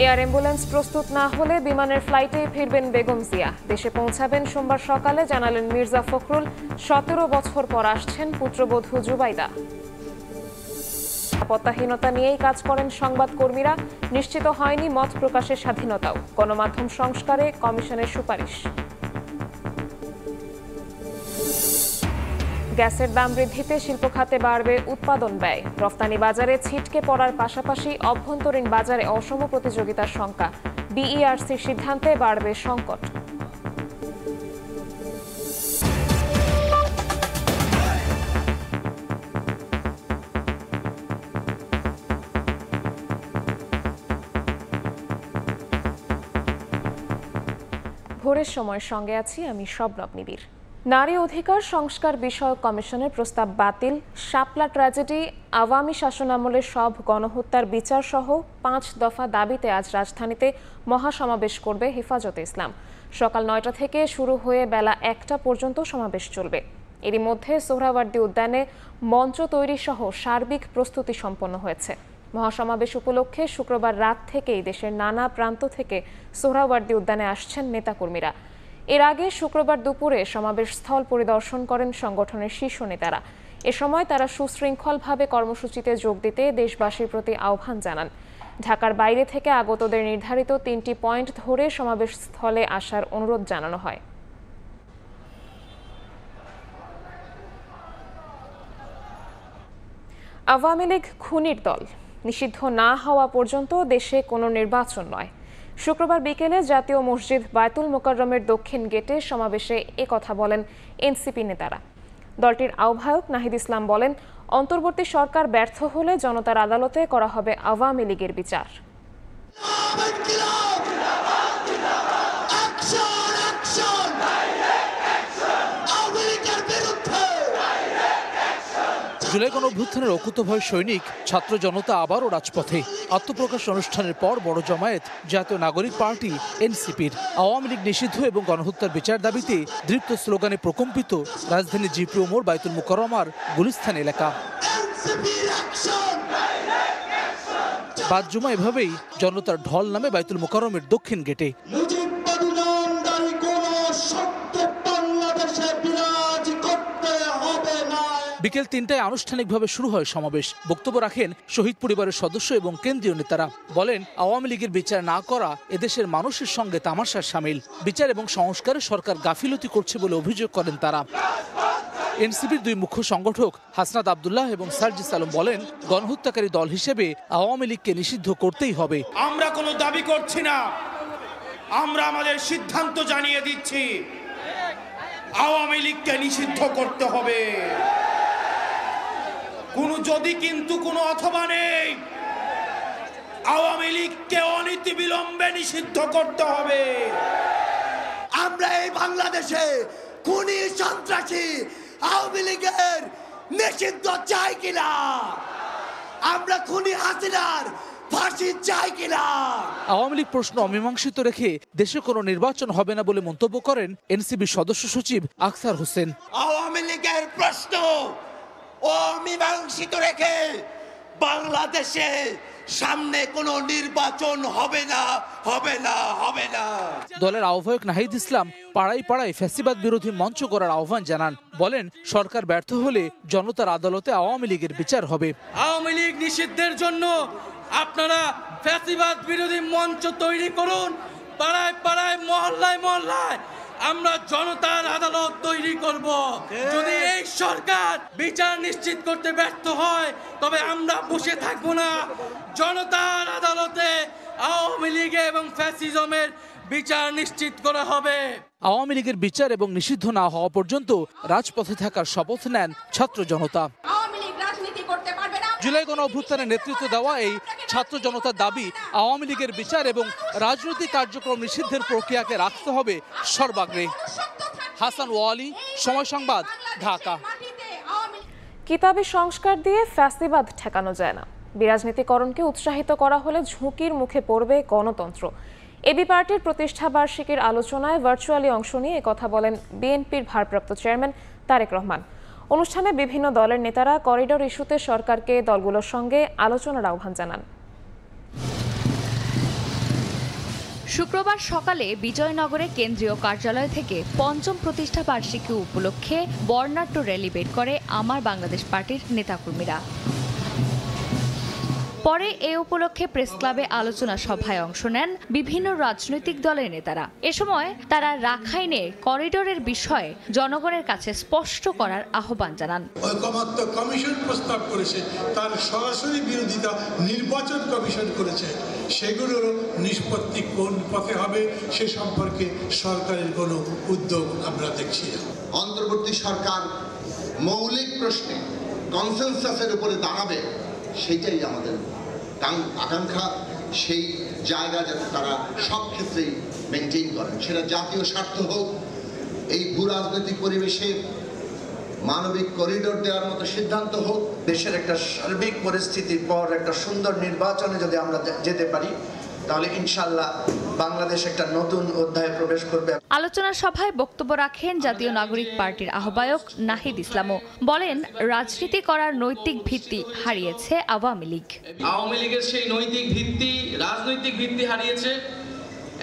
Air ambulance প্রস্তুত না হলে বিমানের ফ্লাইটেই ফিরবেন বেগম জিয়া। দেশে পৌঁছাবেন সোমবার সকালে, জানালেন মির্জা ফখরুল। 17 বছর পর আসছেন পুত্রবধূ জুবাইদা। নিরাপত্তাহীনতা নিয়েই কাজ করেন সংবাদকর্মীরা, নিশ্চিত হয়নি মত প্রকাশের স্বাধীনতাও। গণমাধ্যম সংস্কারে কমিশনের সুপারিশ। গ্যাসের দাম বৃদ্ধিতে শিল্প খাতে বাড়বে উৎপাদন ব্যয়। রফতানি বাজারে ছিটকে পড়ার পাশাপাশি অভ্যন্তরীণ বাজারে অসম প্রতিযোগিতার শঙ্কা। বিইআরসির সিদ্ধান্তে বাড়বে সংকট। ভোরের সময়ের সঙ্গে আছি আমি শবনব নিবিড়। নারী অধিকার সংস্কার বিষয়ক কমিশনের প্রস্তাব বাতিল। শাপলা ট্র্যাজেডি, আওয়ামী শাসনামলের সব গণহত্যার বিচার সহ 5 দফা দাবিতে আজ রাজধানীতে মহাসমাবেশ করবে হেফাজতে ইসলাম। সকাল 9টা থেকে শুরু হয়ে বেলা 1টা পর্যন্ত সমাবেশ চলবে। এরই মধ্যে সোহরাওয়ার্দী উদ্যানে মঞ্চ তৈরি সহ সার্বিক প্রস্তুতি সম্পন্ন হয়েছে। মহাসমাবেশ উপলক্ষে শুক্রবার রাত থেকেই দেশের নানা প্রান্ত থেকে সোহরাওয়ার্দী উদ্যানে আসছেন নেতাকর্মীরা। এর আগে শুক্রবার দুপুরে সমাবেশ স্থল পরিদর্শন করেন সংগঠনের শীর্ষ নেতারা। এ সময় তারা সুশৃঙ্খলভাবে কর্মসূচিতে যোগ দিতে দেশবাসীর প্রতি আহ্বান জানান। ঢাকার বাইরে থেকে আগতদের নির্ধারিত 3টি পয়েন্ট ধরে সমাবেশ স্থলে আসার অনুরোধ জানানো হয়। আওয়ামী লীগ খুনির দল, নিষিদ্ধ না হওয়া পর্যন্ত দেশে কোনো নির্বাচন নয়। শুক্রবার বিকেলে জাতীয় মসজিদ বায়তুল মোকাররমের দক্ষিণ গেটে সমাবেশে একথা বলেন এনসিপি নেতারা। দলটির আহ্বায়ক নাহিদ ইসলাম বলেন, অন্তর্বর্তী সরকার ব্যর্থ হলে জনতার আদালতে করা হবে আওয়ামী লীগের বিচার। জুলাই গণঅভ্যুত্থানের অকুতভয় সৈনিক ছাত্র জনতা আবারও রাজপথে। আত্মপ্রকাশ অনুষ্ঠানের পর বড় জমায়েত জাতীয় নাগরিক পার্টি এনসিপির। আওয়ামী লীগ নিষিদ্ধ এবং গণহত্যার বিচার দাবিতে দৃপ্ত স্লোগানে প্রকম্পিত রাজধানীর জিপি মোড়, বায়তুল মুকাররমার গুলিস্তান এলাকা। বাদ জুমা এভাবেই জনতার ঢল নামে বায়তুল মুকাররমের দক্ষিণ গেটে। বিকেল 3টায় আনুষ্ঠানিকভাবে শুরু হয় সমাবেশ। বক্তব্য রাখেন শহীদ পরিবারের সদস্য এবং কেন্দ্রীয় নেতারা। বলেন, আওয়ামী লীগের বিচার না করা এদেশের মানুষের সঙ্গে তামাশার শামিল। বিচার এবং সংস্কারে সরকার গাফিলতি করছে বলে অভিযোগ করেন তারা। এনসিপির 2 মুখ্য সংগঠক হাসনাত আব্দুল্লাহ এবং সার্জিস আলম বলেন, গণহত্যাকারী দল হিসেবে আওয়ামী লীগকে নিষিদ্ধ করতেই হবে। আমরা কোনো দাবি করছি না, আমরা আমাদের সিদ্ধান্ত জানিয়ে দিচ্ছি, আওয়ামী লীগকে নিষিদ্ধ করতে হবে। কোনো অথবা নেই, আওয়ামী লীগকে অনতিবিলম্বে নিষিদ্ধ করতে হবে। আমরা এই বাংলাদেশে খুনি সন্ত্রাসী আওয়ামী লীগের নিষিদ্ধ চাই কিনা? আমরা খুনি হাসিনার ফাঁসি চাই কিনা? আওয়ামী লীগ প্রশ্ন অমীমাংসিত রেখে দেশে কোনো নির্বাচন হবে না বলে মন্তব্য করেন এনসিবি সদস্য সচিব আখতার হোসেন। আওয়ামী লীগের প্রশ্ন অমীমাংসিত রেখে বাংলাদেশে সামনে কোনো নির্বাচন হবে না, হবে না, হবে না। দলের আহ্বায়ক নাহিদ ইসলাম পাড়ায় পাড়ায় ফ্যাসিবাদ বিরোধী মঞ্চ করার আহ্বান জানান। বলেন, সরকার ব্যর্থ হলে জনতার আদালতে আওয়ামী লীগের বিচার হবে। আওয়ামী লীগ নিষিদ্ধের জন্য আপনারা ফ্যাসিবাদ বিরোধী মঞ্চ তৈরি করুন। পাড়ায় পাড়ায়, মহল্লায় মহল্লায় আমরা জনতার আদালত তৈরি করব। যদি এই সরকার বিচার নিশ্চিত করতে ব্যর্থ হয়, তবে আমরা বসে থাকবো না। জনতার আদালতে আওয়ামী লীগ এবং ফ্যাসিজমের বিচার নিশ্চিত করা হবে। আওয়ামী লীগের বিচার এবং নিষিদ্ধ না হওয়া পর্যন্ত রাজপথে থাকার শপথ নেন ছাত্র জনতা। জুলাই গণ অভ্যুত্থানের নেতৃত্ব দেওয়া এই ছাত্র জনতার দাবি, আওয়ামী লীগের বিচার এবং রাজনৈতিক কার্যক্রম নিষিদ্ধের প্রক্রিয়াকে রাখতে হবে সর্বাগ্রে। হাসান ওয়ালি, সময় সংবাদ, ঢাকা। কিতাবি সংস্কার দিয়ে ফ্যাসিবাদ ঠেকানো যায় না। বিরাজনীতিকরণকে উৎসাহিত করা হলে ঝুঁকির মুখে পড়বে গণতন্ত্র। এবি পার্টির প্রতিষ্ঠা বার্ষিকীর আলোচনায় ভার্চুয়ালি অংশ নিয়ে কথা বলেন বিএনপির ভারপ্রাপ্ত চেয়ারম্যান তারেক রহমান। অনুষ্ঠানে বিভিন্ন দলের নেতারা করিডোর ইস্যুতে সরকারকে দলগুলোর সঙ্গে আলোচনার আহ্বান জানান। শুক্রবার সকালে বিজয়নগরে কেন্দ্রীয় কার্যালয় থেকে পঞ্চম প্রতিষ্ঠা বার্ষিকী উপলক্ষে বর্ণাঢ্য র্যালি বের করে আমার বাংলাদেশ পার্টির নেতাকর্মীরা। পরে এ উপলক্ষে প্রেস ক্লাবে আলোচনা সভায় অংশ নেন বিভিন্ন রাজনৈতিক দলের নেতারা। এ সময় তারা রাখাইনে করিডোরের বিষয়ে জনগণের কাছে স্পষ্ট করার আহ্বান জানান। ঐকমত্য কমিশন প্রস্তাব করেছে, তার সরাসরি বিরোধিতা নির্বাচন কমিশন করেছে। সেগুলোর নিষ্পত্তি কোন পথে হবে সে সম্পর্কে সরকারের কোনো উদ্যোগ আমরা দেখছি না। অন্তর্বর্তী সরকার মৌলিক প্রশ্নে কনসেনসাসের উপরে দাঁড়াবে, সেটাই আমাদের আকাঙ্ক্ষা। সেই জায়গা যাতে তারা সব ক্ষেত্রেই মেনটেন করেন, সেটা জাতীয় স্বার্থ হোক, এই ভূ রাজনৈতিক পরিবেশে মানবিক করিডোর দেওয়ার মতো সিদ্ধান্ত হোক। দেশের একটা সার্বিক পরিস্থিতির পর একটা সুন্দর নির্বাচনে যদি আমরা যেতে পারি, তাহলে ইনশাআল্লাহ বাংলাদেশ একটা নতুন অধ্যায়ে প্রবেশ করবে। আলোচনা সভায় বক্তব্য রাখেন জাতীয় নাগরিক পার্টির আহ্বায়ক নাহিদ ইসলামও। বলেন, রাজনীতি করার নৈতিক ভিত্তি হারিয়েছে আওয়ামী লীগ। আওয়ামী লীগের সেই নৈতিক ভিত্তি, রাজনৈতিক ভিত্তি হারিয়েছে।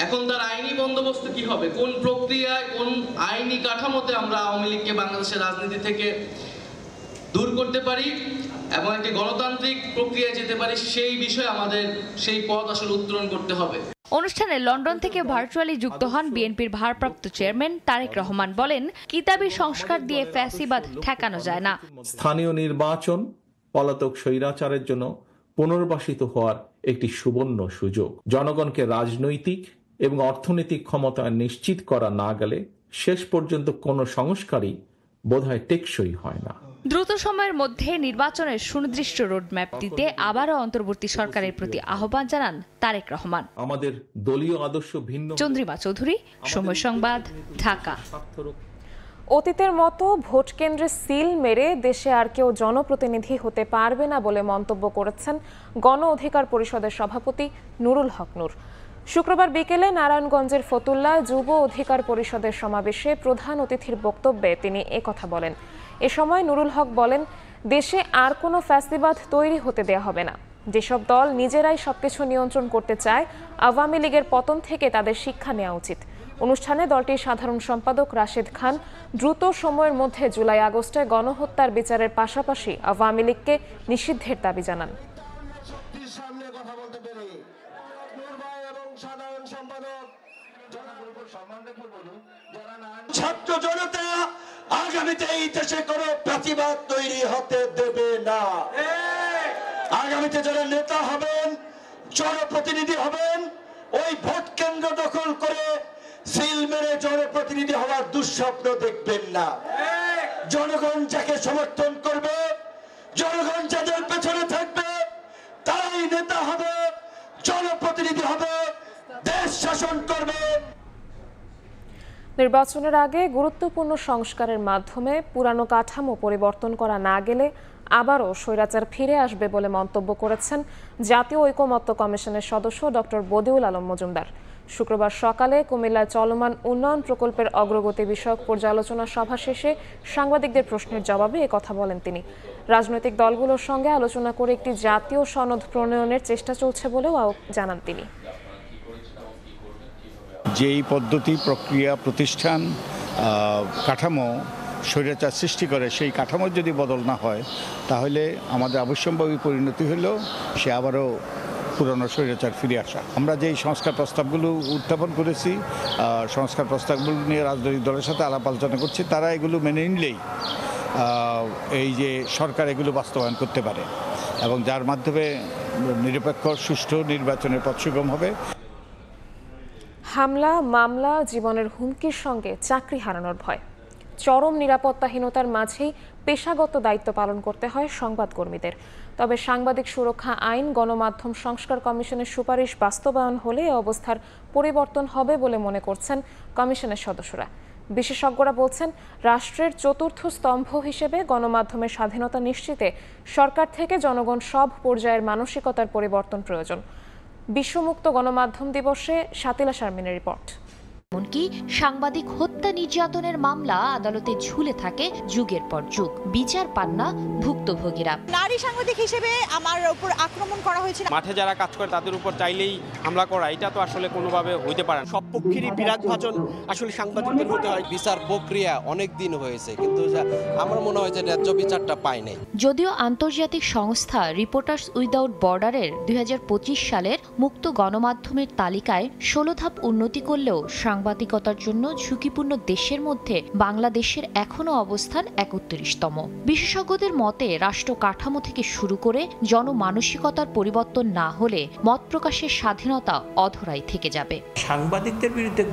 এখন তার আইনি বন্দোবস্ত কি হবে, কোন প্রক্রিয়ায়, কোন আইনি কাঠামোতে আমরা আওয়ামী লীগকে বাংলাদেশের রাজনীতি থেকে দূর করতে পারি এবং একটি গণতান্ত্রিক প্রক্রিয়ায় যেতে পারি, সেই বিষয়ে আমাদের সেই পথ আসলে উত্তরণ করতে হবে। অনুষ্ঠানে লন্ডন থেকে ভার্চুয়ালি যুক্ত হন বিএনপির ভারপ্রাপ্ত চেয়ারম্যান তারেক রহমান। বলেন, কিতাবী সংস্কার দিয়ে ফ্যাসিবাদ ঠেকানো যায় না। স্থানীয় নির্বাচন পলাতক স্বৈরাচারের জন্য পুনর্বাসিত হওয়ার একটি সুবর্ণ সুযোগ। জনগণকে রাজনৈতিক এবং অর্থনৈতিক ক্ষমতা নিশ্চিত করা না গেলে শেষ পর্যন্ত কোনো সংস্কারই বোধহয় টেকসই হয় না। দ্রুত সময়ের মধ্যে নির্বাচনের সুনির্দিষ্ট রোডম্যাপ দিতে আবারও অন্তর্বর্তী সরকারের প্রতি আহ্বান জানান তারেক রহমান। আমাদের দলীয় আদর্শ ভিন্ন। চন্দ্রিমা চৌধুরী, সময় সংবাদ, ঢাকা। অতীতের মতো ভোট কেন্দ্রে সিল মেরে দেশে আর কেউ জনপ্রতিনিধি হতে পারবে না বলে মন্তব্য করেছেন গণ অধিকার পরিষদের সভাপতি নুরুল হক নূর। শুক্রবার বিকেলে নারায়ণগঞ্জের ফতুল্লায় যুব অধিকার পরিষদের সমাবেশে প্রধান অতিথির বক্তব্যে তিনি একথা বলেন। এ সময় নুরুল হক বলেন, দেশে আর কোনো ফ্যাসিবাদ তৈরি হতে দেয়া হবে না। যেসব দল নিজেরাই সবকিছু নিয়ন্ত্রণ করতে চায়, আওয়ামী লীগের পতন থেকে তাদের শিক্ষা নেওয়া উচিত। অনুষ্ঠানে দলটির সাধারণ সম্পাদক রাশেদ খান দ্রুত সময়ের মধ্যে জুলাই আগস্টে গণহত্যার বিচারের পাশাপাশি আওয়ামী লীগকে নিষিদ্ধের দাবি জানান। ছাত্র জনতা আগামীতে এই দেশে কোনো প্রতিবাদ তৈরি হতে দেবে না। আগামীতে যারা নেতা হবেন, জনপ্রতিনিধি হবেন, ওই ভোট কেন্দ্র দখল করে সিল মেরে জনপ্রতিনিধি হওয়ার দুঃস্বপ্ন দেখবেন না। জনগণ যাকে সমর্থন করবে, জনগণ যাদের পেছনে থাকবে, তারাই নেতা হবে, জনপ্রতিনিধি হবে, দেশ শাসন করবে। নির্বাচনের আগে গুরুত্বপূর্ণ সংস্কারের মাধ্যমে পুরানো কাঠামো পরিবর্তন করা না গেলে আবারও স্বৈরাচার ফিরে আসবে বলে মন্তব্য করেছেন জাতীয় ঐকমত্য কমিশনের সদস্য ডক্টর বদিউল আলম মজুমদার। শুক্রবার সকালে কুমিল্লায় চলমান উন্নয়ন প্রকল্পের অগ্রগতি বিষয়ক পর্যালোচনা সভা শেষে সাংবাদিকদের প্রশ্নের জবাবে একথা বলেন তিনি। রাজনৈতিক দলগুলোর সঙ্গে আলোচনা করে একটি জাতীয় সনদ প্রণয়নের চেষ্টা চলছে বলেও জানান তিনি। যেই পদ্ধতি, প্রক্রিয়া, প্রতিষ্ঠান, কাঠামো স্বৈরাচার সৃষ্টি করে, সেই কাঠামোর যদি বদল না হয়, তাহলে আমাদের অবশ্যম্ভাবী পরিণতি হলো সে আবারও পুরনো স্বৈরাচার ফিরে আসা। আমরা যেই সংস্কার প্রস্তাবগুলো উত্থাপন করেছি, সংস্কার প্রস্তাবগুলো নিয়ে রাজনৈতিক দলের সাথে আলাপ আলোচনা করছি, তারা এগুলো মেনে নিলেই এই যে সরকার এগুলো বাস্তবায়ন করতে পারে এবং যার মাধ্যমে নিরপেক্ষ সুষ্ঠু নির্বাচনের পথ সুগম হবে। হামলা, মামলা, জীবনের হুমকির সঙ্গে চাকরি হারানোর ভয়, চরম নিরাপত্তাহীনতার মাঝেই পেশাগত দায়িত্ব পালন করতে হয় সংবাদকর্মীদের। তবে সাংবাদিক সুরক্ষা আইন, গণমাধ্যম সংস্কার কমিশনের সুপারিশ বাস্তবায়ন হলে এ অবস্থার পরিবর্তন হবে বলে মনে করছেন কমিশনের সদস্যরা। বিশেষজ্ঞরা বলছেন, রাষ্ট্রের চতুর্থ স্তম্ভ হিসেবে গণমাধ্যমের স্বাধীনতা নিশ্চিতে সরকার থেকে জনগণ সব পর্যায়ের মানসিকতার পরিবর্তন প্রয়োজন। বিশ্বমুক্ত গণমাধ্যম দিবসে শাতিলা শারমিনের রিপোর্ট। এমনকি সাংবাদিক হত্যা নির্যাতনের মামলা আদালতে ঝুলে থাকে যুগের পর যুগ, বিচার পান না ভুক্তভোগীরা। নারী সাংবাদিক হিসেবে আমার উপর আক্রমণ করা হয়েছে। মাঠে যারা কাজ করে তাদের উপর চাইলেই হামলা করা, এটা তো আসলে কোনোভাবে হইতে পারে না। সব পক্ষেরই বিরাট ভাজন আসলে সাংবাদিকদের হতে হয়। বিচার প্রক্রিয়া অনেক দিন হয়েছে, কিন্তু আমার মনে হয় যে ন্যায্য বিচারটা পায় নাই। যদিও আন্তর্জাতিক সংস্থা রিপোর্টার্স উইদাউট বর্ডারের 2025 সালের মুক্ত গণমাধ্যমের তালিকায় 16 ধাপ উন্নতি করলেও সাংবাদিকতার জন্য ঝুঁকিপূর্ণ দেশের মধ্যে বাংলাদেশের এখনও অবস্থান 31তম। বিশেষজ্ঞদের মতে রাষ্ট্র কাঠামো থেকে শুরু করে জনমানসিকতার পরিবর্তন না হলে মত প্রকাশের স্বাধীনতা অধরাই থেকে যাবে। সাংবাদিকদের বিরুদ্ধে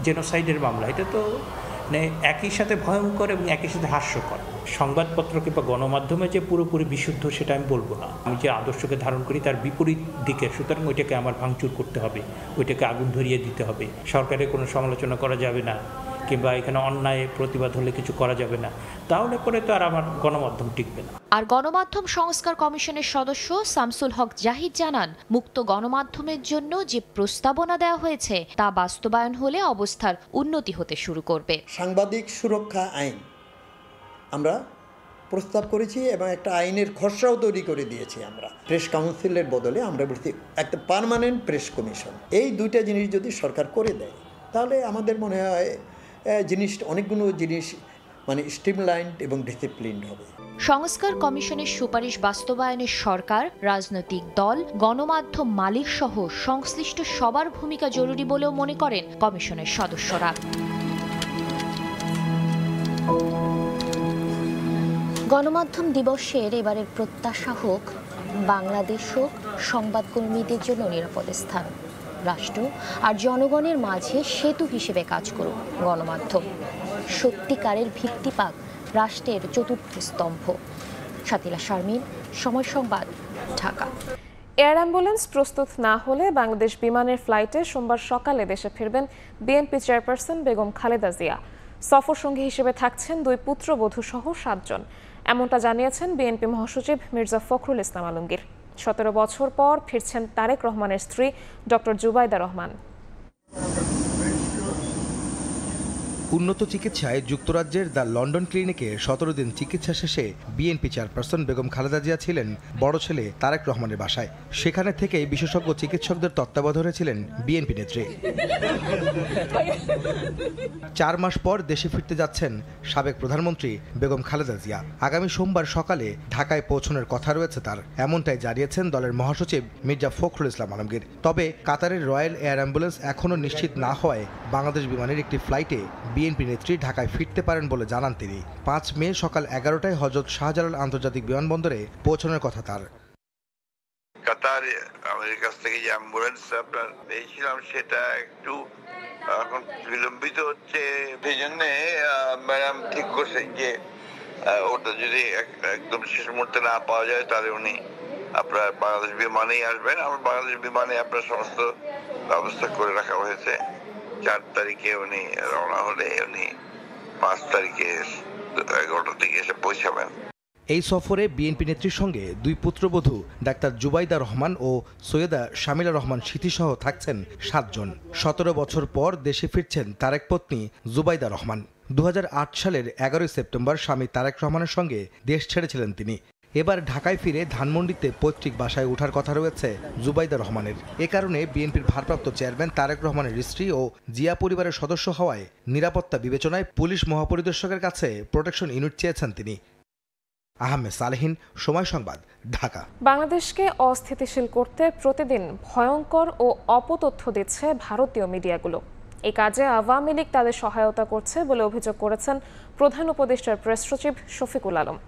জেনোসাইডের মামলা, এটা তো একই সাথে ভয়ঙ্কর এবং একই সাথে হাস্যকর। সংবাদপত্র কিংবা গণমাধ্যমে যে পুরোপুরি বিশুদ্ধ সেটা আমি বলবো না। আমি যে আদর্শকে ধারণ করি তার বিপরীত দিকে, সুতরাং ওইটাকে আমার ভাঙচুর করতে হবে, ওইটাকে আগুন ধরিয়ে দিতে হবে। সরকারের কোনো সমালোচনা করা যাবে না, কিংবা এখানে অন্যায় প্রতিবাদ হলে কিছু করা যাবে না, তাহলে পরে তো আর আমার গণমাধ্যম টিকবে না। আর গণমাধ্যম সংস্কার কমিশনের সদস্য শামসুল হক জাহিদ জানান, মুক্ত গণমাধ্যমের জন্য যে প্রস্তাবনা দেওয়া হয়েছে তা বাস্তবায়ন হলে অবস্থার উন্নতি হতে শুরু করবে। সাংবাদিক সুরক্ষা আইন আমরা প্রস্তাব করেছি এবং একটা আইনের খসড়াও তৈরি করে দিয়েছি আমরা। প্রেস কাউন্সিলের বদলে আমরা বলছি একটা পার্মানেন্ট প্রেস কমিশন। এই দুইটা জিনিস যদি সরকার করে দেয় তাহলে আমাদের মনে হয় অনেকগুলো জিনিস স্ট্রিমলাইন্ড এবং ডিসিপ্লিনড হবে। সংস্কার কমিশনের সুপারিশ বাস্তবায়নে সরকার, রাজনৈতিক দল, গণমাধ্যম মালিক সহ সংশ্লিষ্ট সবার ভূমিকা জরুরি বলেও মনে করেন কমিশনের সদস্যরা। গণমাধ্যম দিবসের এবারের প্রত্যাশা হোক বাংলাদেশ হোক সংবাদকর্মীদের জন্য নিরাপদ স্থান। রাষ্ট্র আর জনগণের মাঝে সেতু হিসেবে কাজ করুক গণমাধ্যম। সত্যিকারের ভিত্তি পাক রাষ্ট্রের চতুর্থ স্তম্ভ। শাতিলা শারমিন, সময় সংবাদ, ঢাকা। এয়ার অ্যাম্বুলেন্স প্রস্তুত না হলে বাংলাদেশ বিমানের ফ্লাইটে সোমবার সকালে দেশে ফিরবেন বিএনপি চেয়ারপারসন বেগম খালেদা জিয়া। সফর সঙ্গী হিসেবে থাকছেন 2 পুত্রবধূ সহ 7 জন। এমনটা জানিয়েছেন বিএনপি মহাসচিব মির্জা ফখরুল ইসলাম আলমগীর। 17 বছর পর ফিরছেন তারেক রহমানের স্ত্রী ডক্টর জুবাইদা রহমান। উন্নত চিকিৎসায় যুক্তরাজ্যের দ্য লন্ডন ক্লিনিকে 17 দিন চিকিৎসা শেষে বিএনপি চেয়ারপারসন বেগম খালেদা জিয়া ছিলেন বড় ছেলে তারেক রহমানের বাসায়। সেখানে থেকেই বিশেষজ্ঞ চিকিৎসকদের তত্ত্বাবধানে ছিলেন বিএনপি নেত্রী। 4 মাস পর দেশে ফিরতে যাচ্ছেন সাবেক প্রধানমন্ত্রী বেগম খালেদা জিয়া। আগামী সোমবার সকালে ঢাকায় পৌঁছানোর কথা রয়েছে তার, এমনটাই জানিয়েছেন দলের মহাসচিব মির্জা ফখরুল ইসলাম আলমগীর। তবে কাতারের রয়্যাল এয়ার অ্যাম্বুলেন্স এখনও নিশ্চিত না হওয়ায় বাংলাদেশ বিমানের একটি ফ্লাইটে বিএনপি নেত্রী ঢাকায় ফিরতে পারেন বলে জানান তিনি। 5 মে সকাল 11টায় হযরত শাহজালাল আন্তর্জাতিক বিমানবন্দরে পৌঁছানোর কথা তার। কাতার আমাদের কাছ থেকে যে অ্যাম্বুলেন্স আপনার পেয়েছিলাম সেটা একটু এখন বিলম্বিত হচ্ছে, সেই জন্য ম্যাডাম ঠিক করছেন যে ওটা যদি একদম শেষ মুহূর্তে না পাওয়া যায় তাহলে উনি আপনার বাংলাদেশ বিমানেই আসবেন। আমার বাংলাদেশ বিমানে আপনার সমস্ত ব্যবস্থা করে রাখা হয়েছে। 4 তারিখে উনি রওনা হলে উনি 5 তারিখে 11টার দিকে এসে পৌঁছাবেন। এই সফরে বিএনপি নেত্রীর সঙ্গে 2 পুত্রবধূ ডাক্তার জুবাইদা রহমান ও সৈয়দা শামিলা রহমান স্মৃতিসহ থাকছেন 7 জন। 17 বছর পর দেশে ফিরছেন তারেক পত্নী জুবাইদা রহমান। 2008 সালের 11 সেপ্টেম্বর স্বামী তারেক রহমানের সঙ্গে দেশ ছেড়েছিলেন তিনি। এবার ঢাকায় ফিরে ধানমন্ডিতে পৈতৃক বাসায় ওঠার কথা রয়েছে জুবাইদা রহমানের। এ কারণে বিএনপির ভারপ্রাপ্ত চেয়ারম্যান তারেক রহমানের স্ত্রী ও জিয়া পরিবারের সদস্য হওয়ায় নিরাপত্তা বিবেচনায় পুলিশ মহাপরিদর্শকের কাছে প্রোটেকশন ইউনিট চেয়েছেন তিনি। আহমেদ সালেহিন, সময় সংবাদ, ঢাকা। বাংলাদেশকে অস্থিতিশীল করতে প্রতিদিন ভয়ঙ্কর ও অপতথ্য দিচ্ছে ভারতীয় মিডিয়াগুলো। এই কাজে আওয়ামী লীগ তাদের সহায়তা করছে বলে অভিযোগ করেছেন প্রধান উপদেষ্টার প্রেস সচিব শফিকুল আলম।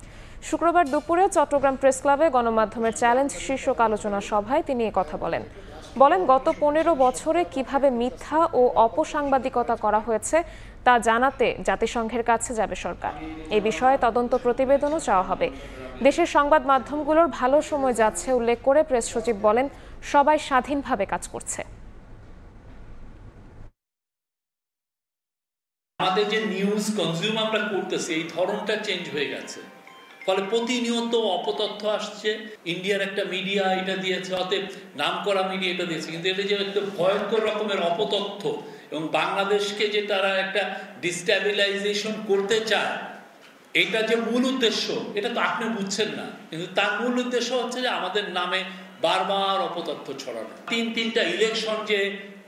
শুক্রবার দুপুরে চট্টগ্রাম প্রেস ক্লাবে গণমাধ্যমের চ্যালেঞ্জ শীর্ষক আলোচনা সভায় তিনি কথা বলেন। গত 15 বছরে কিভাবে মিথ্যা ও অপসাংবাদিকতা করা হয়েছে তা জানাতে জাতিসংঘের কাছে যাবে সরকার। এই বিষয়ে তদন্ত প্রতিবেদনও চাওয়া হবে। দেশের সংবাদ মাধ্যমগুলোর ভালো সময় যাচ্ছে উল্লেখ করে প্রেস সচিব বলেন, সবাই স্বাধীনভাবে কাজ করছে। আমাদের যে নিউজ কনজিউম আমরা করতেছি এই ধরনটা চেঞ্জ হয়ে গেছে। ফলে প্রতিনিয়ত অপতথ্য আসছে। ইন্ডিয়ার একটা মিডিয়া এটা দিয়েছে, অতএব নামকরা মিডিয়া এটা দিয়েছে, কিন্তু এটা যে একটা ভয়ঙ্কর রকমের অপতথ্য এবং বাংলাদেশকে যে তারা একটা ডিস্ট্যাবিলাইজেশন করতে চায়, এটা যে মূল উদ্দেশ্য এটা তো আপনি বুঝছেন না, কিন্তু তার মূল উদ্দেশ্য হচ্ছে যে আমাদের নামে বারবার অপতথ্য ছড়ানো। তিনটা ইলেকশন যে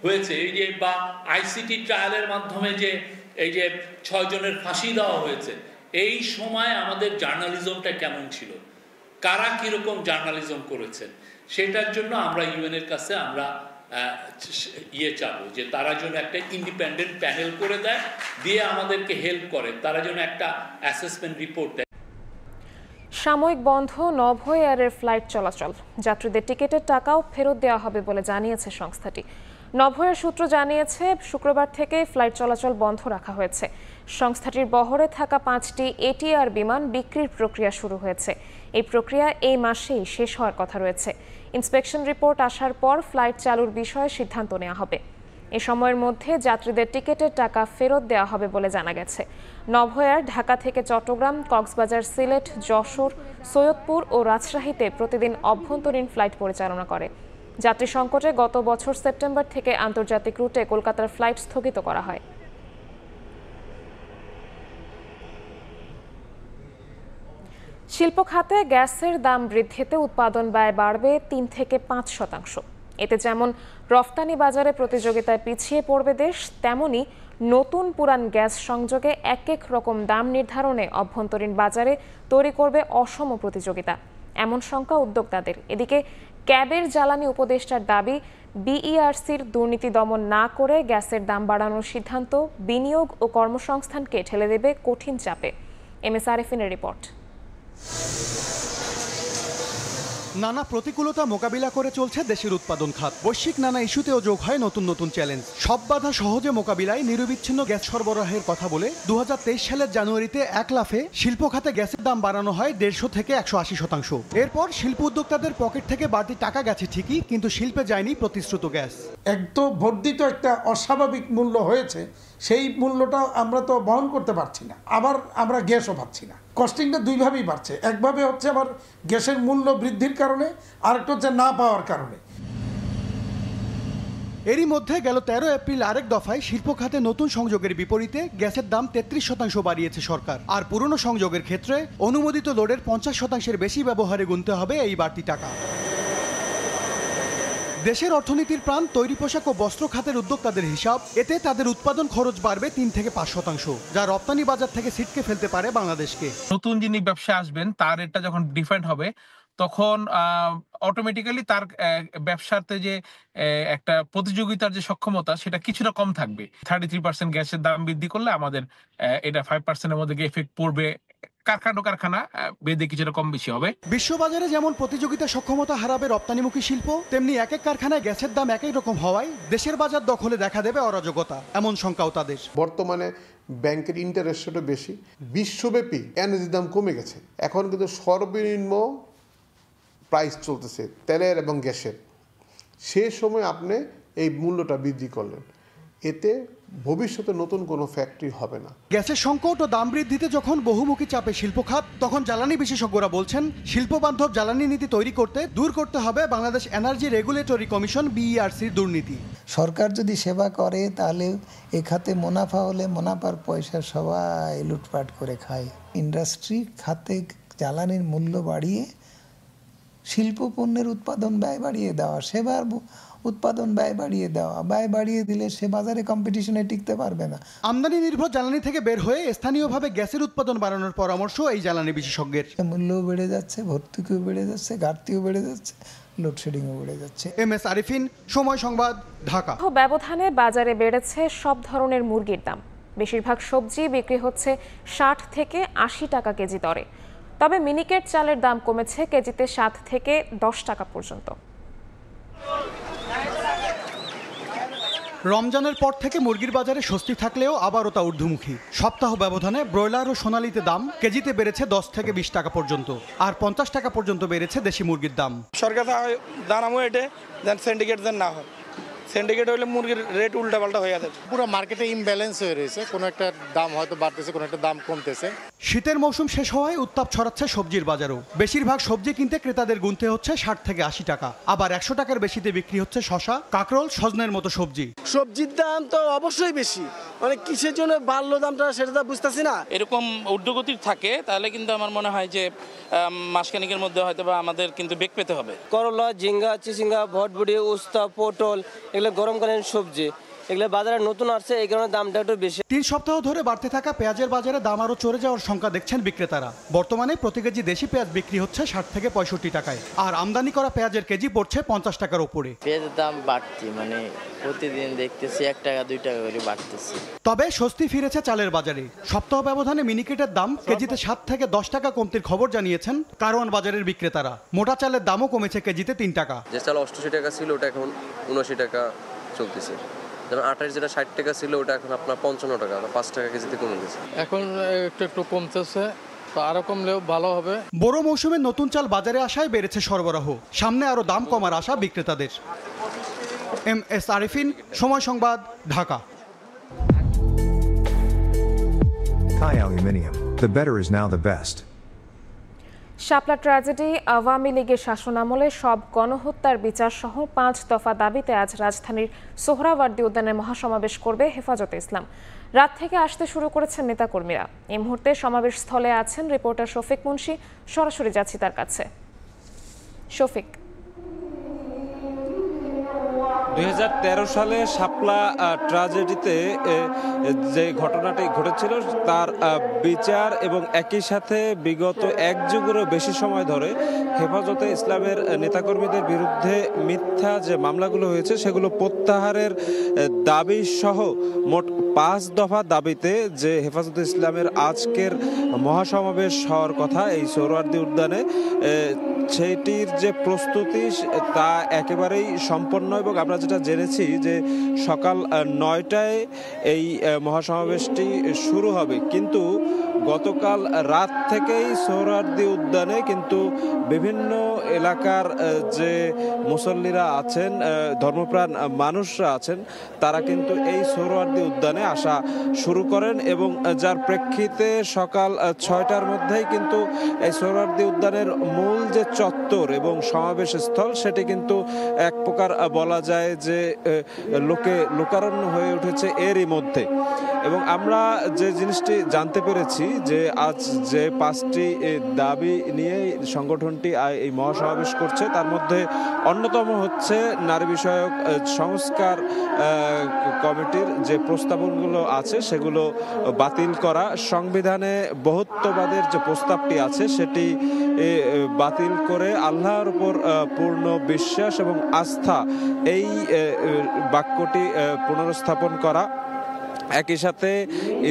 হয়েছে, এই যে বা আইসিটি ট্রায়ালের মাধ্যমে যে এই যে 6 জনের ফাঁসি দেওয়া হয়েছে, এই সময় আমাদের জার্নালিজমটা কেমন ছিল, কারা কিরকম জার্নালিজম করেছেন, সেটার জন্য আমরা ইউএনের কাছে আমরা চাবো যে তারা যেন একটা ইন্ডিপেন্ডেন্ট প্যানেল করে দেয়, দিয়ে আমাদেরকে হেল্প করে, তারা যেন একটা অ্যাসেসমেন্ট রিপোর্ট দেয়। সাময়িক বন্ধ নভো এয়ারের ফ্লাইট চলাচল, যাত্রীদের টিকিটের টাকাও ফেরত দেওয়া হবে বলে জানিয়েছে সংস্থাটি। নভো এয়ার সূত্র জানিয়েছে শুক্রবার থেকে ফ্লাইট চলাচল বন্ধ রাখা হয়েছে। সংস্থাটির বহরে থাকা 5টি এটিআর বিমান বিক্রির প্রক্রিয়া শুরু হয়েছে। এই প্রক্রিয়া এই মাসেই শেষ হওয়ার কথা রয়েছে। ইন্সপেকশন রিপোর্ট আসার পর ফ্লাইট চালুর বিষয়ে সিদ্ধান্ত নেওয়া হবে। এ সময়ের মধ্যে যাত্রীদের টিকিটের টাকা ফেরত দেওয়া হবে বলে জানা গেছে। নভো এয়ার ঢাকা থেকে চট্টগ্রাম, কক্সবাজার, সিলেট, যশোর, সৈয়দপুর ও রাজশাহীতে প্রতিদিন অভ্যন্তরীণ ফ্লাইট পরিচালনা করে। যাত্রী সংকটে গত বছর সেপ্টেম্বর থেকে আন্তর্জাতিক রুটে কলকাতার ফ্লাইট স্থগিত করা হয়। শিল্প খাতে গ্যাসের দাম বৃদ্ধিতে উৎপাদন ব্যয় বাড়বে 3 থেকে 5%। এতে যেমন রফতানি বাজারে প্রতিযোগিতায় পিছিয়ে পড়বে দেশ, তেমনি নতুন পুরান গ্যাস সংযোগে এক রকম দাম নির্ধারণে অভ্যন্তরীণ বাজারে তৈরি করবে অসম প্রতিযোগিতা, এমন শঙ্কা উদ্যোক্তাদের। এদিকে ক্যাবের জ্বালানি উপদেষ্টার দাবি, বিইআরসির দুর্নীতি দমন না করে গ্যাসের দাম বাড়ানোর সিদ্ধান্ত বিনিয়োগ ও কর্মসংস্থানকে ঠেলে দেবে কঠিন চাপে। এমএস আরিফিনের রিপোর্ট। নানা প্রতিকূলতা মোকাবিলা করে চলছে দেশের উৎপাদন খাত। বৈশ্বিক নানা ইস্যুতেও যোগ হয় নতুন নতুন চ্যালেঞ্জ। সব বাধা সহজে মোকাবিলায় নিরবিচ্ছিন্ন গ্যাস সরবরাহের কথা বলে 2023 সালের জানুয়ারিতে এক লাফে শিল্প খাতে গ্যাসের দাম বাড়ানো হয় 150 থেকে 180%। এরপর শিল্প উদ্যোক্তাদের পকেট থেকে বাড়তি টাকা গেছে ঠিকই, কিন্তু শিল্পে যায়নি প্রতিশ্রুত গ্যাস। একদম বর্ধিত একটা অস্বাভাবিক মূল্য হয়েছে, সেই মূল্যটা আমরা তো বহন করতে পারছি না, আবার আমরা গ্যাসও পাচ্ছি না। কস্টিংটা দুইভাবেই বাড়ছে, একভাবে হচ্ছে আবার গ্যাসের মূল্য বৃদ্ধির কারণে, আরেকটা হচ্ছে না পাওয়ার কারণে। এরই মধ্যে গেল 13 এপ্রিল আরেক দফায় শিল্প খাতে নতুন সংযোগের বিপরীতে গ্যাসের দাম 33% বাড়িয়েছে সরকার। আর পুরনো সংযোগের ক্ষেত্রে অনুমোদিত লোডের 50%-এর বেশি ব্যবহারে গুনতে হবে এই বাড়তি টাকা। দেশের অর্থনীতির প্রাণ তৈরি পোশাক ও বস্ত্র খাতের উদ্যোক্তাদের হিসাব, এতে তাদের উৎপাদন খরচ বাড়বে 3 থেকে 5%, যা রপ্তানি বাজার থেকে ছিটকে ফেলতে পারে বাংলাদেশকে। নতুন যিনি ব্যবসা আসবেন তার রেটটা যখন ডিফারেন্ট হবে, তখন অটোমেটিক্যালি তার ব্যবসাতে যে একটা প্রতিযোগিতার যে সক্ষমতা সেটা কিছুটা কম থাকবে। 33% গ্যাসের দাম বৃদ্ধি করলে আমাদের এটা 5%-এর মধ্যে এফেক্ট পড়বে। কারখানা বেদে কিছুটা কম বেশি হবে। বিশ্ববাজারে যেমন প্রতিযোগিতা সক্ষমতা হারাবে রপ্তানিমুখী শিল্প, তেমনি এক এক কারখানায় গ্যাসের দাম একই রকম হওয়ায় দেশের বাজার দখলে দেখা দেবে অরাজকতা, এমন শঙ্কাও তাদের। বর্তমানে ব্যাংকের ইন্টারেস্ট রেটও বেশি, বিশ্বব্যাপী এনার্জির দাম কমে গেছে। এখন কিন্তু সর্বনিম্ন প্রাইস চলতেছে তেলের এবং গ্যাসের। সে সময় আপনি এই মূল্যটা বৃদ্ধি করলেন, এতে ভবিষ্যতে নতুন কোনো ফ্যাক্টরি হবে না। গ্যাসের সংকট ও দাম বৃদ্ধিতে যখন বহুমুখী চাপে শিল্প খাত, তখন জ্বালানি বিশেষজ্ঞরা বলছেন শিল্প বান্ধব জ্বালানি নীতি তৈরি করতে দূর করতে হবে বাংলাদেশ এনার্জি রেগুলেটরি কমিশন বিইআরসির দুর্নীতি। সরকার যদি সেবা করে তাহলে এ খাতে মুনাফা হলে মুনাফার পয়সা সবাই লুটপাট করে খায়। ইন্ডাস্ট্রি খাতে জ্বালানির মূল্য বাড়িয়ে শিল্প পণ্যের উৎপাদন ব্যয় বাড়িয়ে দেওয়া, সেবার উৎপাদন ব্যয় বাড়িয়ে দেওয়া, ব্যয় বাড়িয়ে দিলে সে বাজারে কম্পিটিশনে টিকতে পারবে না। আমদানি নির্ভর জ্বালানি থেকে বের হয়ে স্থানীয়ভাবে গ্যাসের উৎপাদন বাড়ানোর পরামর্শ এই জ্বালানি বিশেষজ্ঞের। মূল্যও বেড়ে যাচ্ছে, ভর্তুকিও বেড়ে যাচ্ছে, ঘাটতিও বেড়ে যাচ্ছে, লোডশেডিংও বেড়ে যাচ্ছে। এমএস আরিফিন, সময় সংবাদ, ঢাকা। ব্যবধানে বাজারে বেড়েছে সব ধরনের মুরগির দাম। বেশিরভাগ সবজি বিক্রি হচ্ছে 60 থেকে 80 টাকা কেজি দরে, তবে মিনিকেট চালের দাম কমেছে কেজিতে 7 থেকে 10 টাকা পর্যন্ত। রমজানের পর থেকে মুরগির বাজারে স্বস্তি থাকলেও আবারও তা ঊর্ধ্বমুখী। সপ্তাহ ব্যবধানে ব্রয়লার ও সোনালিতে দাম কেজিতে বেড়েছে 10 থেকে 20 টাকা পর্যন্ত, আর 50 টাকা পর্যন্ত বেড়েছে দেশি মুরগির দাম। সরকার দাম এটে যেন সিন্ডিকেট যেন না হয়, সিন্ডিকেট হলে মুরগির রেট উল্টাপাল্টা হয়ে যাচ্ছে। পুরো মার্কেটে ইমব্যালেন্স হয়ে রয়েছে, কোনো একটা দাম হয়তো বাড়তেছে, কোনো একটা দাম কমতেছে। শীতের মৌসুম শেষ হওয়ায় উত্তাপ ছড়াচ্ছে সবজির বাজারও। বেশিরভাগ সবজি কিনতে ক্রেতাদের গুনতে হচ্ছে 60 থেকে 80 টাকা, আবার 100 টাকার বেশিতে বিক্রি হচ্ছে শসা, কাঁকরোল, সজনের মতো সবজি। সবজির দাম তো অবশ্যই বেশি, মানে কিসের জন্য বাড়লো দামটা সেটা তো বুঝতেছি না। এরকম ঊর্ধ্বগতির থাকে তাহলে কিন্তু আমার মনে হয় যে মাসখানেকের মধ্যে হয়তো বা আমাদের কিন্তু বেগ পেতে হবে। করলা, ঝিঙ্গা, চিচিঙ্গা, ভটভটি, উস্তা, পটল এগুলো গরমকালীন সবজি, এগুলো বাজারে নতুন আসছে, এই কারণে দামটা একটু বেশি। 3 সপ্তাহ ধরে বাড়তে থাকা পেঁয়াজের বাজারে দাম আরও চড়ে যাওয়ার শঙ্কা দেখছেন বিক্রেতারা। বর্তমানে প্রতি কেজি দেশি পেঁয়াজ বিক্রি হচ্ছে 60 থেকে 65 টাকায়, আর আমদানি করা পেঁয়াজের কেজি পড়ছে 50 টাকার উপরে। পেঁয়াজের দাম বাড়তি, মানে প্রতিদিন দেখতেছি 1 টাকা 2 টাকা করে বাড়তেছে। তবে স্বস্তি ফিরেছে চালের বাজারে। সপ্তাহ ব্যবধানে মিনিকেটের দাম কেজিতে 7 থেকে 10 টাকা কমতির খবর জানিয়েছেন কারওয়ান বাজারের বিক্রেতারা। মোটা চালের দামও কমেছে কেজিতে 3 টাকা। যে চাল 88 টাকা ছিল ওটা এখন 79 টাকা চলতেছে। যেমন 28 যেটা 60 টাকা ছিল ওটা এখন আপনার 55 টাকা, 5 টাকা কেজিতে কমে গেছে। এখন একটু কমতেছে, তো আরো কমলেও ভালো হবে। বড় মৌসুমে নতুন চাল বাজারে আসায় বেড়েছে সরবরাহ, সামনে আরো দাম কমার আশা বিক্রেতাদের। MS আরিফিন, সময় সংবাদ, Dhaka. Thai Aluminium. The better is now the best. Shapla tragedy Awami লীগের শাসনামলে সব গণহত্যার বিচার সহ 5 দফা দাবিতে আজ রাজধানীর সোহরাওয়ার্দী উদ্যানে মহাসমাবেশ করবে হেফাজতে ইসলাম। রাত থেকে আসতে শুরু করেছেন নেতাকর্মীরা। এই মুহূর্তে সমাবেশ স্থলে আছেন রিপোর্টার শফিক মুন্সি। সরাসরি যাচ্ছি তার কাছে। শফিক, 2013 সালে শাপলা ট্র্যাজেডিতে যে ঘটনাটি ঘটেছিল তার বিচার এবং একই সাথে বিগত 1 যুগেরও বেশি সময় ধরে হেফাজতে ইসলামের নেতাকর্মীদের বিরুদ্ধে মিথ্যা যে মামলাগুলো হয়েছে সেগুলো প্রত্যাহারের দাবি সহ মোট 5 দফা দাবিতে যে হেফাজতে ইসলামের আজকের মহাসমাবেশ হওয়ার কথা এই সোহরাওয়ার্দী উদ্যানে, সেটির যে প্রস্তুতি তা একেবারেই সম্পন্ন। এবং আমরা যেটা জেনেছি যে সকাল 9টায় এই মহাসমাবেশটি শুরু হবে, কিন্তু গতকাল রাত থেকেই সোহরাওয়ার্দী উদ্যানে কিন্তু বিভিন্ন এলাকার যে মুসল্লিরা আছেন, ধর্মপ্রাণ মানুষরা আছেন, তারা কিন্তু এই সোহরাওয়ার্দী উদ্যানে আসা শুরু করেন এবং যার প্রেক্ষিতে সকাল 6টার মধ্যেই কিন্তু এই সোহরাওয়ার্দী উদ্যানের মূল যে চত্বর এবং সমাবেশ স্থল সেটি কিন্তু এক প্রকার বলা যায় যে লোকারণ্য হয়ে উঠেছে এরই মধ্যে। এবং আমরা যে জিনিসটি জানতে পেরেছি যে আজ যে 5টি দাবি নিয়ে সংগঠনটি এই মহাসমাবেশ করছে তার মধ্যে অন্যতম হচ্ছে নারী বিষয়ক সংস্কার কমিটির যে প্রস্তাবগুলো আছে সেগুলো বাতিল করা, সংবিধানে বহুত্ববাদের যে প্রস্তাবটি আছে সেটি বাতিল করে আল্লাহর উপর পূর্ণ বিশ্বাস এবং আস্থা এই বাক্যটি পুনরস্থাপন করা, একই সাথে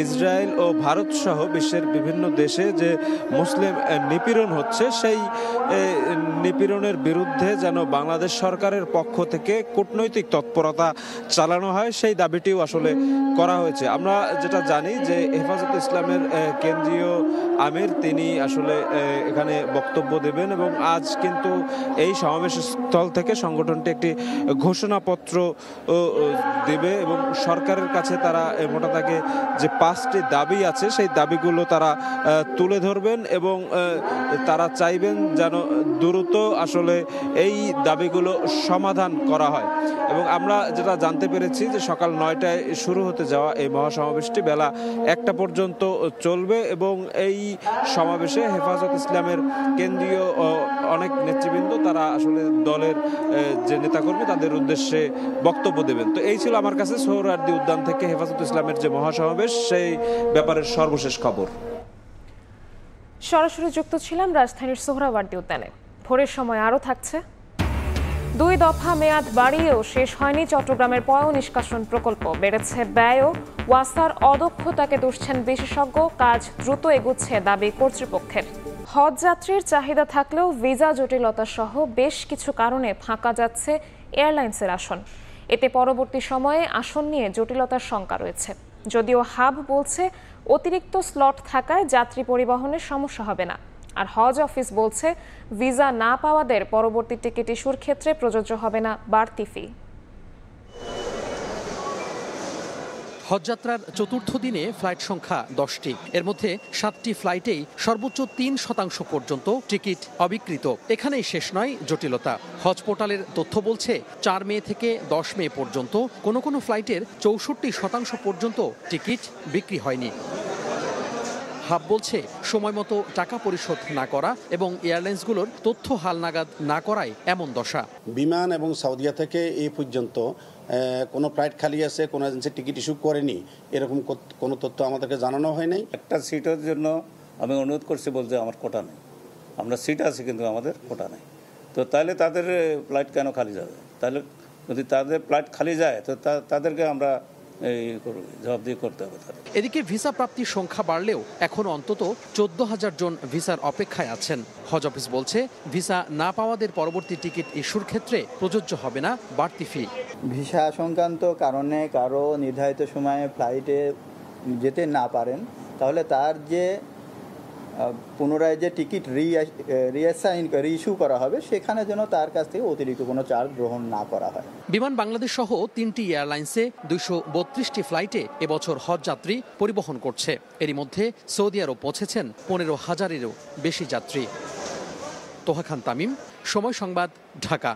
ইসরায়েল ও ভারত সহ বিশ্বের বিভিন্ন দেশে যে মুসলিম নিপীড়ন হচ্ছে সেই নিপীড়নের বিরুদ্ধে যেন বাংলাদেশ সরকারের পক্ষ থেকে কূটনৈতিক তৎপরতা চালানো হয় সেই দাবিটিও আসলে করা হয়েছে। আমরা যেটা জানি যে হেফাজতে ইসলামের কেন্দ্রীয় আমির তিনি আসলে এখানে বক্তব্য দেবেন এবং আজ কিন্তু এই সমাবেশ স্থল থেকে সংগঠনটি একটি ঘোষণাপত্র দেবে এবং সরকারের কাছে তারা মোটা দাগে যে 5টি দাবি আছে সেই দাবিগুলো তারা তুলে ধরবেন এবং তারা চাইবেন যেন দ্রুত আসলে এই দাবিগুলো সমাধান করা হয়। এবং আমরা যেটা জানতে পেরেছি যে সকাল 9টায় শুরু হতে যাওয়া এই মহাসমাবেশটি বেলা 1টা পর্যন্ত চলবে এবং এই সমাবেশে হেফাজত ইসলামের কেন্দ্রীয় অনেক নেতৃবৃন্দ তারা আসলে দলের যে নেতাকর্মী তাদের উদ্দেশ্যে বক্তব্য দেবেন। তো এই ছিল আমার কাছে সোহরাওয়ার্দী উদ্যান থেকে হেফাজত ইসলামের যে মহাসমাবেশ সেই ব্যাপারের সর্বশেষ খবর। সরাসরি যুক্ত ছিলাম রাজধানীর সোহরাওয়ার্দী উদ্যানে। ভোরের সময় আরও থাকছে। 2 দফা মেয়াদ বাড়িয়েও শেষ হয়নি চট্টগ্রামের পয় নিষ্কাশন প্রকল্প, বেড়েছে ব্যয়ও। ওয়াসার অদক্ষতাকে দুষছেন বিশেষজ্ঞ, কাজ দ্রুত এগুচ্ছে দাবি কর্তৃপক্ষের। হজ যাত্রীর চাহিদা থাকলেও ভিসা জটিলতা সহ বেশ কিছু কারণে ফাঁকা যাচ্ছে এয়ারলাইন্সের আসন। এতে পরবর্তী সময়ে আসন নিয়ে জটিলতার শঙ্কা রয়েছে। যদিও হাব বলছে অতিরিক্ত স্লট থাকায় যাত্রী পরিবহনের সমস্যা হবে না। আর হজ অফিস বলছে ভিসা না পাওয়াদের পরবর্তী টিকিট ইস্যুর ক্ষেত্রে প্রযোজ্য হবে না বাড়তি ফি। হজযাত্রার চতুর্থ দিনে ফ্লাইট সংখ্যা 10টি। এর মধ্যে 7টি ফ্লাইটেই সর্বোচ্চ 3% পর্যন্ত টিকিট অবিক্রিত। এখানেই শেষ নয় জটিলতা। হজ পোর্টালের তথ্য বলছে 4 মে থেকে 10 মে পর্যন্ত কোনো ফ্লাইটের 64% পর্যন্ত টিকিট বিক্রি হয়নি। হাব বলছে সময় মতো টাকা পরিশোধ না করা এবং এয়ারলাইন্সগুলোর তথ্য হালনাগাদ না করায় এমন দশা। বিমান এবং সাউদিয়া থেকে এই পর্যন্ত কোনো ফ্লাইট খালি আছে, কোনো এজেন্সি টিকিট ইস্যু করেনি, এরকম কোনো তথ্য আমাদেরকে জানানো হয় নাই। একটা সিটের জন্য আমি অনুরোধ করছি, বলতে আমার কোটা নেই। আমরা সিট আছে কিন্তু আমাদের কোটা নেই। তো তাহলে তাদের ফ্লাইট কেন খালি যাবে? তাহলে যদি তাদের ফ্লাইট খালি যায় তো তাদেরকে আমরা জবাবদিহি করতে হবে। এদিকে ভিসা প্রাপ্তির সংখ্যা বাড়লেও এখনো অন্তত 14,000 জন ভিসার অপেক্ষায় আছেন। হজ অফিস বলছে ভিসা না পাওয়াদের পরবর্তী টিকিট ইস্যুর ক্ষেত্রে প্রযোজ্য হবে না বাড়তি ফি। ভিসা সংক্রান্ত কারণে কারো নির্ধারিত সময়ে ফ্লাইটে যেতে না পারেন, তাহলে তার যে পুনরায় যে টিকিট রিইস্যু করা হবে, সেখানে যেন তার কাছ থেকে অতিরিক্ত কোনো চার্জ গ্রহণ না করা হয়। বিমান বাংলাদেশ সহ 3টি এয়ারলাইন্সে 232টি ফ্লাইটে এবছর হজ যাত্রী পরিবহন করছে। এরই মধ্যে সৌদি আরব পৌঁছেছেন 15,000-এরও বেশি যাত্রী। তোহা খান তামিম, সময় সংবাদ, ঢাকা।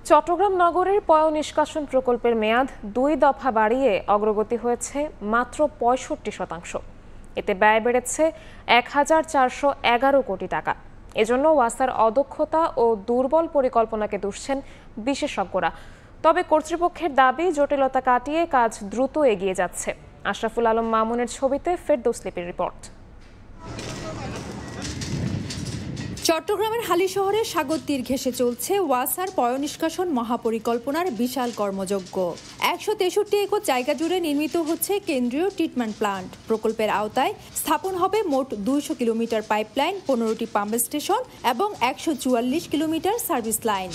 চট্টগ্রাম নগরের পয়ঃনিষ্কাশন প্রকল্পের মেয়াদ 2 দফা বাড়িয়ে অগ্রগতি হয়েছে মাত্র 65%। এতে ব্যয় বেড়েছে 1,411 কোটি টাকা। এজন্য ওয়াসার অদক্ষতা ও দুর্বল পরিকল্পনাকে দুষছেন বিশেষজ্ঞরা। তবে কর্তৃপক্ষের দাবি জটিলতা কাটিয়ে কাজ দ্রুত এগিয়ে যাচ্ছে। আশরাফুল আলম মামুনের ছবিতে ফেরদৌস লিপির রিপোর্ট। চট্টগ্রামের হালিশহরে সাগর তীর ঘেঁষে চলছে ওয়াসার পয়ঃনিষ্কাশন মহাপরিকল্পনার বিশাল কর্মযজ্ঞ। 163 একর জায়গা জুড়ে নির্মিত হচ্ছে কেন্দ্রীয় ট্রিটমেন্ট প্লান্ট। প্রকল্পের আওতায় স্থাপন হবে মোট 200 কিলোমিটার পাইপলাইন, 15টি পাম্প স্টেশন এবং 144 কিলোমিটার সার্ভিস লাইন।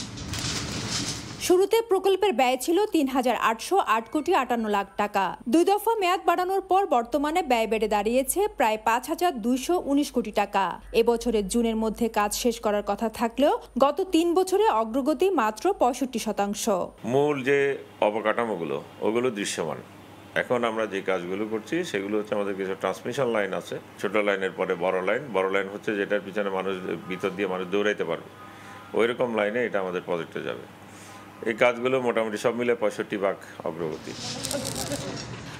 শুরুতে প্রকল্পের ব্যয় ছিল 3,808 কোটি 58 লাখ টাকা। 2 দফা মেয়াদ বাড়ানোর পর বর্তমানে ব্যয় বেড়ে দাঁড়িয়েছে প্রায় 5,219 কোটি টাকা। এবছরের জুনের মধ্যে কাজ শেষ করার কথা থাকলেও গত 3 বছরে অগ্রগতি মাত্র 65%। মূল যে অবকাঠামোগুলো ওগুলো দৃশ্যমান। এখন আমরা যে কাজগুলো করছি সেগুলো হচ্ছে আমাদের কিছু ট্রান্সমিশন লাইন আছে, ছোট লাইনের পরে বড় লাইন হচ্ছে যেটার পিছনে মানুষ ভিতর দিয়ে মানুষ দৌড়াইতে পারবে, ওই রকম লাইনে এটা আমাদের প্রজেক্টে যাবে। এই কাজগুলো মোটামুটি সব মিলে 65% অগ্রগতি।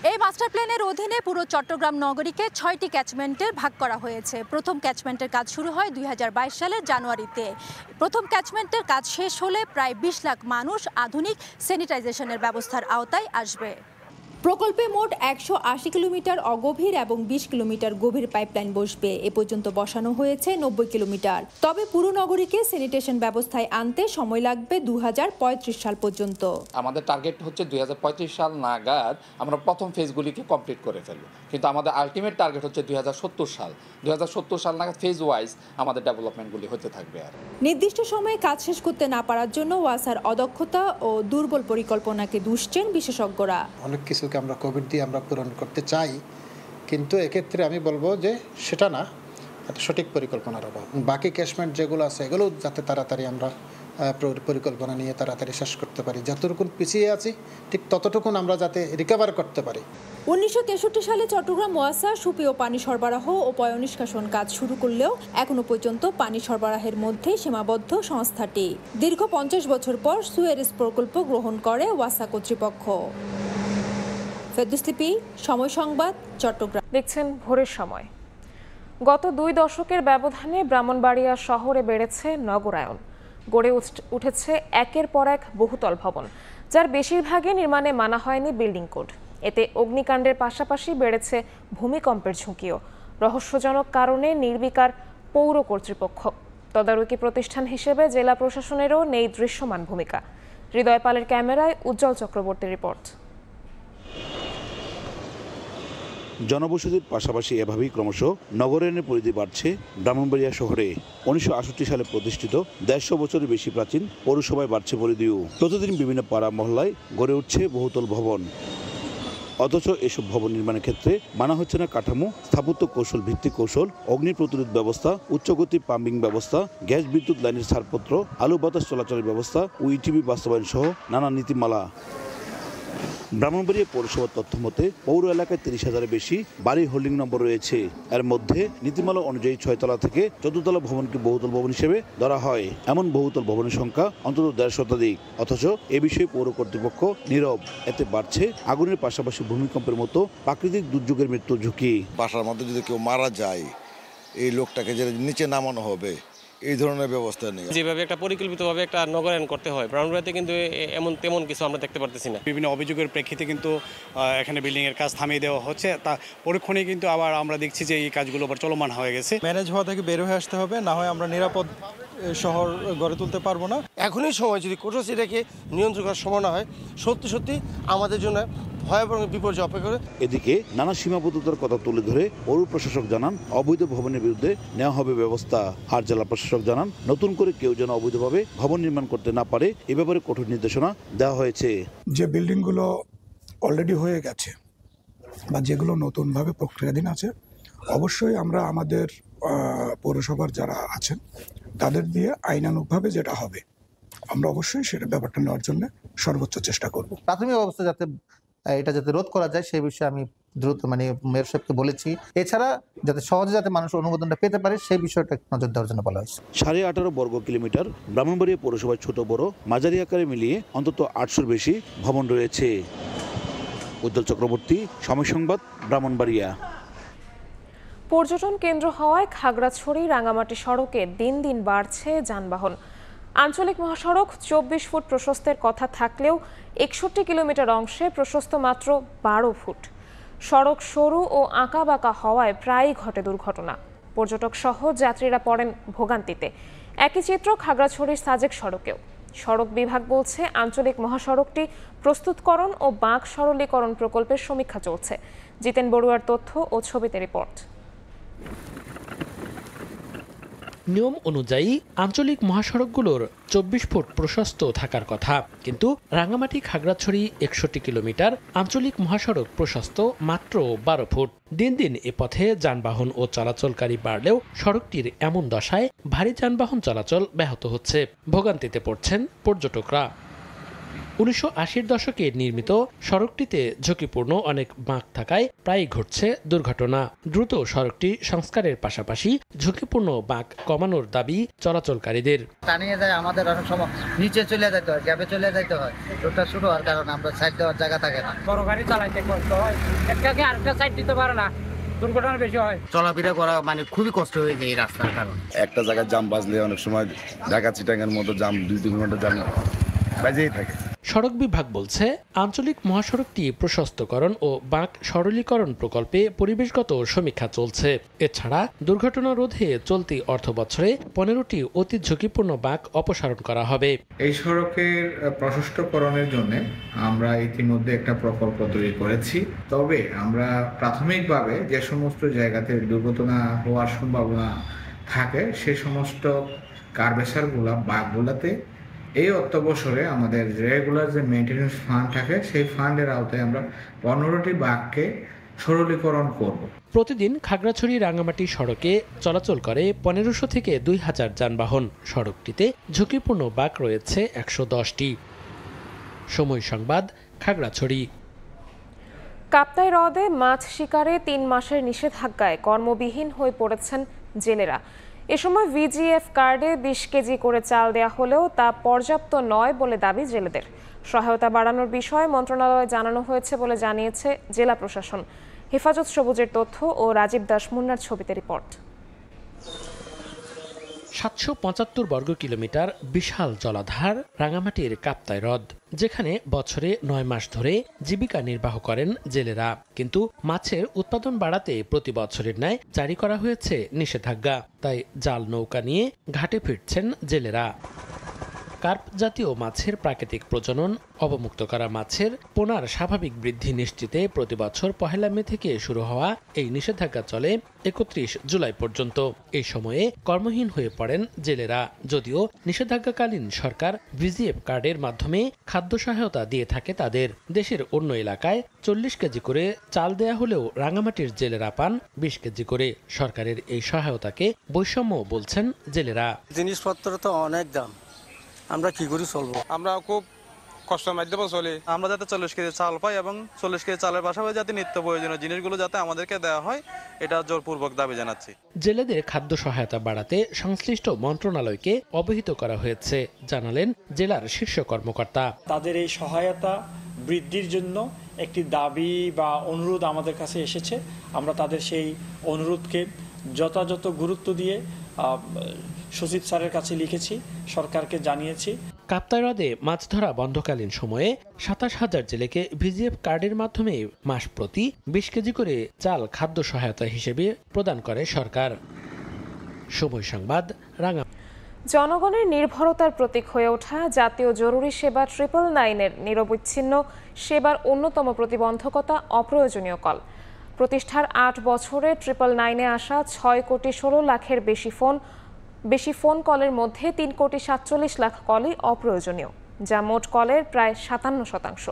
এই মাস্টার প্ল্যানের অধীনে পুরো চট্টগ্রাম নগরীকে 6টি ক্যাচমেন্টে ভাগ করা হয়েছে। প্রথম ক্যাচমেন্টের কাজ শুরু হয় 2022 সালের জানুয়ারিতে। প্রথম ক্যাচমেন্টের কাজ শেষ হলে প্রায় 20 লাখ মানুষ আধুনিক স্যানিটাইজেশনের ব্যবস্থার আওতায় আসবে। প্রকল্পে মোট 180 কিলোমিটার অগভীর এবং 20 কিলোমিটার গভীর পাইপলাইন বসবে। এ পর্যন্ত বসানো হয়েছে 90 কিলোমিটার। তবে পুরো নগরীকে স্যানিটেশন ব্যবস্থায় আনতে সময় লাগবে 2035 সাল পর্যন্ত। আমাদের টার্গেট হচ্ছে 2035 সাল নাগাদ আমরা প্রথম ফেজগুলিকে কমপ্লিট করে ফেলব, কিন্তু আমাদের আলটিমেট টার্গেট হচ্ছে 2070 সাল নাগাদ ফেজ ওয়াইজ আমাদের ডেভেলপমেন্টগুলি হতে থাকবে। আর নির্দিষ্ট সময়ে কাজ শেষ করতে না পারার জন্য ওয়াসার অদক্ষতা ও দুর্বল পরিকল্পনাকে দুষছেন বিশেষজ্ঞরা। অনেক কিছুকে আমরা কোভিড দিয়ে আমরা পূরণ করতে চাই, কিন্তু এক্ষেত্রে আমি বলবো যে সেটা না, একটা সঠিক পরিকল্পনার অভাব। বাকি ক্যাশমেন্ট যেগুলো আছে এগুলো যাতে তাড়াতাড়ি আমরা পরিকল্পনা নিয়ে তাড়াতাড়ি শেষ করতে পারি। যতটুকুন পিছিয়ে আছি ঠিক ততটুকুন আমরা যাতে রিকভার করতে পারি। 1963 সালে চট্টগ্রাম ওয়াসা সুপেয় পানি সরবরাহ ও পয়ঃনিষ্কাশন কাজ শুরু করলেও এখনো পর্যন্ত পানি সরবরাহের মধ্যে সীমাবদ্ধ সংস্থাটি। দীর্ঘ 50 বছর পর সুয়েরেজ প্রকল্প গ্রহণ করে ওয়াসা কর্তৃপক্ষ। ফেরদৌস লিপি, সময় সংবাদ, চট্টগ্রাম। দেখছেন ভোরের সময়। গত 2 দশকের ব্যবধানে ব্রাহ্মণবাড়িয়া শহরে বেড়েছে নগরায়ন। গড়ে উঠেছে একের পর এক বহুতল ভবন, যার বেশিরভাগই নির্মাণে মানা হয়নি বিল্ডিং কোড। এতে অগ্নিকাণ্ডের পাশাপাশি বেড়েছে ভূমিকম্পের ঝুঁকিও। রহস্যজনক কারণে নির্বিকার পৌর কর্তৃপক্ষ। তদারকি প্রতিষ্ঠান হিসেবে জেলা প্রশাসনেরও নেই দৃশ্যমান ভূমিকা। হৃদয় পালের ক্যামেরায় উজ্জ্বল চক্রবর্তীর রিপোর্ট। জনবসতির পাশাপাশি এভাবেই ক্রমশ নগরায়নের পরিধি বাড়ছে ব্রাহ্মণবাড়িয়া শহরে। 1968 সালে প্রতিষ্ঠিত 150 বছরের বেশি প্রাচীন পৌরসভায় বাড়ছে পরিধিও। প্রতিদিন বিভিন্ন পাড়া মহল্লায় গড়ে উঠছে বহুতল ভবন। অথচ এসব ভবন নির্মাণের ক্ষেত্রে মানা হচ্ছে না কাঠামো, স্থাপত্য কৌশল, ভিত্তিক কৌশল, অগ্নি প্রতিরোধ ব্যবস্থা, উচ্চগতি পাম্পিং ব্যবস্থা, গ্যাস বিদ্যুৎ লাইনের ছাড়পত্র, আলো বাতাস চলাচলের ব্যবস্থা ও ইটিভি বাস্তবায়ন সহ নানা নীতিমালা। ব্রাহ্মণবাড়িয়া পৌরসভার তথ্য মতে পৌর এলাকায় 30,000-এর বেশি বাড়ি হোল্ডিং নম্বর রয়েছে। এর মধ্যে নীতিমালা অনুযায়ী 6 তলা থেকে 14 তলা ভবনকে বহুতল ভবন হিসেবে ধরা হয়। এমন বহুতল ভবনের সংখ্যা অন্তত 1.5 শতাধিক। অথচ এ বিষয়ে পৌর কর্তৃপক্ষ নীরব। এতে বাড়ছে আগুনের পাশাপাশি ভূমিকম্পের মতো প্রাকৃতিক দুর্যোগের মৃত্যুর ঝুঁকি। বাসার মধ্যে যদি কেউ মারা যায়, এই লোকটাকে যে নিচে নামানো হবে, এই ধরনের ব্যবস্থা নেই। যেভাবে একটা পরিকল্পিতভাবে একটা নগরায়ণ করতে হয়, ব্রাহ্মণবাড়িয়াতে কিন্তু তেমন কিছু আমরা দেখতে পারতেছি না। বিভিন্ন অভিযোগের প্রেক্ষিতে কিন্তু এখানে বিল্ডিংয়ের কাজ থামিয়ে দেওয়া হচ্ছে। তা পরীক্ষণে কিন্তু আবার আমরা দেখছি যে এই কাজগুলো আবার চলমান হয়ে গেছে। ম্যানেজ হওয়া থেকে বের হয়ে আসতে হবে, না হয় আমরা নিরাপদ শহর গড়ে তুলতে পারবো না। এখনই সময়, যদি কঠোর এটাকে নিয়ন্ত্রণ করার সময় না হয়, সত্যি আমাদের জন্য ভয়াবহ বিপর্যয় অপেক্ষা করে। এদিকে নানা সীমাবদ্ধতার কথা তুলে ধরে পৌর প্রশাসক জানান অবৈধ ভবনের বিরুদ্ধে নেওয়া হবে ব্যবস্থা। আর জেলা প্রশাসক জানান নতুন করে কেউ যেন অবৈধভাবে ভবন নির্মাণ করতে না পারে এ ব্যাপারে কঠোর নির্দেশনা দেওয়া হয়েছে। যে বিল্ডিংগুলো অলরেডি হয়ে গেছে বা যেগুলো নতুনভাবে প্রক্রিয়াধীন আছে, অবশ্যই আমরা আমাদের পৌরসভার যারা আছেন তাদের দিয়ে আইনানুগভাবে যেটা হবে আমরা অবশ্যই সেটা ব্যাপারটা নেওয়ার জন্য সর্বোচ্চ চেষ্টা করব। প্রাথমিক অবস্থা এটা যাতে রোধ করা যায় সেই বিষয়ে আমি দ্রুত মেয়র সাহেবকে বলেছি। এছাড়া যাতে সহজে মানুষ অনুমোদনটা পেতে পারে সেই বিষয়টা নজর দেওয়ার জন্য বলা হয়েছে। 18.5 বর্গ কিলোমিটার ব্রাহ্মণবাড়িয়া পৌরসভায় ছোট বড় মাঝারি আকারে মিলিয়ে অন্তত 800-র বেশি ভবন রয়েছে। উজ্জ্বল চক্রবর্তী, সময় সংবাদ, ব্রাহ্মণবাড়িয়া। পর্যটন কেন্দ্র হওয়ায় খাগড়াছড়ি রাঙামাটি সড়কে দিন দিন বাড়ছে যানবাহন। আঞ্চলিক মহাসড়ক 24 ফুট প্রশস্তের কথা থাকলেও 61 কিলোমিটার অংশে প্রশস্ত মাত্র 12 ফুট। সড়ক সরু ও আঁকাবাঁকা হওয়ায় প্রায়ই ঘটে দুর্ঘটনা। পর্যটক সহ যাত্রীরা পড়েন ভোগান্তিতে। একই চিত্র খাগড়াছড়ির সাজেক সড়কেও। সড়ক বিভাগ বলছে আঞ্চলিক মহাসড়কটি প্রস্তুতকরণ ও বাঁক সরলীকরণ প্রকল্পের সমীক্ষা চলছে। জিতেন বড়ুয়ার তথ্য ও ছবিতে রিপোর্ট। নিয়ম অনুযায়ী আঞ্চলিক মহাসড়কগুলোর 24 ফুট প্রশস্ত থাকার কথা, কিন্তু রাঙামাটি খাগড়াছড়ি 61 কিলোমিটার আঞ্চলিক মহাসড়ক প্রশস্ত মাত্র 12 ফুট। দিন দিন এ পথে যানবাহন ও চলাচলকারী বাড়লেও সড়কটির এমন দশায় ভারী যানবাহন চলাচল ব্যাহত হচ্ছে। ভোগান্তিতে পড়ছেন পর্যটকরা। 1980-র দশকে নির্মিত সড়কটিতে ঝুঁকিপূর্ণ অনেক বাঁক থাকায় প্রায়ই ঘটছে দুর্ঘটনা। দ্রুত সড়কটি সংস্কারের পাশাপাশি ঝুঁকিপূর্ণ বাঁক কমানোর দাবি চলাচলকারীদের। টানিয়ে যায়, আমাদের অনেক সময় নিচে চলে যেতে হয়, গ্যাপে চলে যেতে হয়। রোডটা শুরু হওয়ার কারণে আমরা সাইড দেওয়ার জায়গা থাকে না। বড় গাড়ি চালাইতে কষ্ট হয়, একটাকে আরেকটা সাইড দিতে পারে না, দুর্ঘটনা বেশি হয়। চলাফেরা করা খুবই কষ্ট হয়ে যায় এই রাস্তার কারণে। একটা জায়গায় জাম বাজলে অনেক সময় ঢাকা চিটাঙ্গের মতো জাম 2-3 ঘন্টা জাম বাজেই থাকে। সড়ক বিভাগ বলছে আঞ্চলিক মহাসড়কটি প্রশস্তকরণ ও বাঁক সরলীকরণ প্রকল্পে পরিবেশগত সমীক্ষা চলছে। এছাড়া দুর্ঘটনা রোধে চলতি অর্থবছরে 15টি অতি ঝুঁকিপূর্ণ বাঁক অপসারণ করা হবে। এই সড়কের প্রশস্তকরণের জন্য আমরা ইতিমধ্যে একটা প্রকল্প তৈরি করেছি। তবে আমরা প্রাথমিকভাবে যে সমস্ত জায়গাতে দুর্ঘটনা হওয়ার সম্ভাবনা থাকে সে সমস্ত কারভেসারগুলা বাঁকগুলাতে এই অর্থবছরে আমাদের রেগুলার যে মেইনটেনেন্স ফান্ড থাকে সেই ফান্ডের আওতায় আমরা 15টি বাঁককে সরলীকরণ করব। প্রতিদিন খাগড়াছড়ি রাঙামাটি সড়কে চলাচল করে 1500 থেকে 2000 যানবাহন। সড়কটিতে ঝুঁকিপূর্ণ বাঁক রয়েছে 110টি। সময় সংবাদ, খাগড়াছড়ি। কাপ্তাই হ্রদে মাছ শিকারে 3 মাসের নিষেধাজ্ঞায় কর্মবিহীন হয়ে পড়েছেন জেলেরা। এ সময় ভিজিএফ কার্ডে 20 কেজি করে চাল দেয়া হলেও তা পর্যাপ্ত নয় বলে দাবি জেলেদের। সহায়তা বাড়ানোর বিষয়ে মন্ত্রণালয়ে জানানো হয়েছে বলে জানিয়েছে জেলা প্রশাসন। হেফাজত সবুজের তথ্য ও রাজীব দাস মুন্নার ছবিতে রিপোর্ট। 775 বর্গ কিলোমিটার বিশাল জলাধার রাঙামাটির কাপ্তাই হ্রদ, যেখানে বছরে 9 মাস ধরে জীবিকা নির্বাহ করেন জেলেরা। কিন্তু মাছের উৎপাদন বাড়াতে প্রতি বছরের ন্যায় জারি করা হয়েছে নিষেধাজ্ঞা। তাই জাল নৌকা নিয়ে ঘাটে ফিরছেন জেলেরা। কার্প জাতীয় মাছের প্রাকৃতিক প্রজনন, অবমুক্ত করা মাছের পোনার স্বাভাবিক বৃদ্ধি নিশ্চিতে প্রতি বছর 1 মে থেকে শুরু হওয়া এই নিষেধাজ্ঞা চলে 31 জুলাই পর্যন্ত। এই সময়ে কর্মহীন হয়ে পড়েন জেলেরা। যদিও নিষেধাজ্ঞাকালীন সরকার ভিজিএফ কার্ডের মাধ্যমে খাদ্য সহায়তা দিয়ে থাকে তাদের। দেশের অন্য এলাকায় 40 কেজি করে চাল দেয়া হলেও রাঙামাটির জেলেরা পান 20 কেজি করে। সরকারের এই সহায়তাকে বৈষম্য বলছেন জেলেরা। জিনিসপত্র তো অনেক দাম, আমরা কি করে চলবো? আমরা খুব কষ্টের মাধ্যমে চলি। আমরা যাতে 40 কেজি চাল পাই এবং 40 কেজি চালের পাশাপাশি যাতে নিত্য প্রয়োজনীয় জিনিসগুলো যাতে আমাদেরকে দেওয়া হয়, এটা জোরপূর্বক দাবি জানাচ্ছি। জেলেদের খাদ্য সহায়তা বাড়াতে সংশ্লিষ্ট মন্ত্রণালয়কে অবহিত করা হয়েছে জানালেন জেলার শীর্ষ কর্মকর্তা। তাদের এই সহায়তা বৃদ্ধির জন্য একটি দাবি বা অনুরোধ আমাদের কাছে এসেছে। আমরা তাদের সেই অনুরোধকে যথাযথ গুরুত্ব দিয়ে সচিব স্যারের কাছে লিখেছি, সরকারকে জানিয়েছি। কাপ্তাই হ্রদে মাছ ধরা বন্ধকালীন সময়ে ২৭,০০০ জেলেকে ভিজিএফ কার্ডের মাধ্যমে মাস প্রতি ২০ কেজি করে চাল খাদ্য সহায়তা হিসেবে প্রদান করে সরকার। সময় সংবাদ, রাঙা। জনগণের নির্ভরতার প্রতীক হয়ে ওঠা জাতীয় জরুরি সেবা 999-এর নিরবচ্ছিন্ন সেবার অন্যতম প্রতিবন্ধকতা অপ্রয়োজনীয় কল। প্রতিষ্ঠার ৮ বছরে 999-এ আসা ৬ কোটি ১৬ লাখের বেশি ফোন কলের মধ্যে ৩ কোটি ৪৭ লাখ কলই অপ্রয়োজনীয়, যা মোট কলের প্রায় ৫৭%।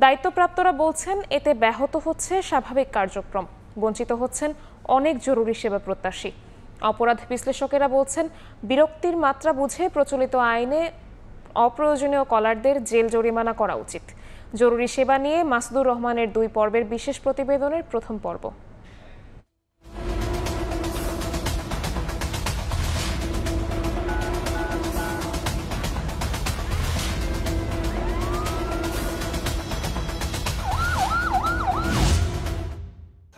দায়িত্বপ্রাপ্তরা বলছেন এতে ব্যাহত হচ্ছে স্বাভাবিক কার্যক্রম, বঞ্চিত হচ্ছেন অনেক জরুরি সেবা প্রত্যাশী। অপরাধ বিশ্লেষকেরা বলছেন বিরক্তির মাত্রা বুঝে প্রচলিত আইনে অপ্রয়োজনীয় কলারদের জেল জরিমানা করা উচিত। জরুরি সেবা নিয়ে মাসুদুর রহমানের 2 পর্বের বিশেষ প্রতিবেদনের প্রথম পর্ব।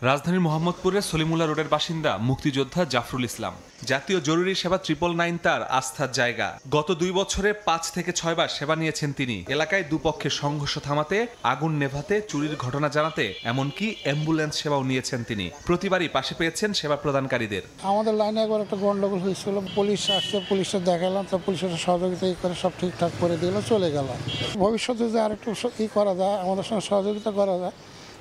রাজধানীর মোহাম্মদপুরের সলিমুল্লাহ রোডের বাসিন্দা মুক্তিযোদ্ধা জাফরুল ইসলাম। জাতীয় জরুরি সেবা 999 তার আস্থার জায়গা। গত 2 বছরে 5 থেকে 6 বার সেবা নিয়েছেন তিনি। এলাকায় দুপক্ষের সংঘর্ষ থামাতে, আগুন নেভাতে, চুরির ঘটনা জানাতে, এমনকি অ্যাম্বুলেন্স সেবাও নিয়েছেন তিনি। প্রতিবারই পাশে পেয়েছেন সেবা প্রদানকারীদের। আমাদের লাইনে একবার একটা গন্ডগোল হয়েছিল, পুলিশ আসছে, পুলিশে দেখালাম, তো পুলিশের সহযোগিতা করে সব ঠিকঠাক করে দিল, চলে গেল। ভবিষ্যতে যে আরেকটু করা যায়, আমাদের সঙ্গে সহযোগিতা করা যায়,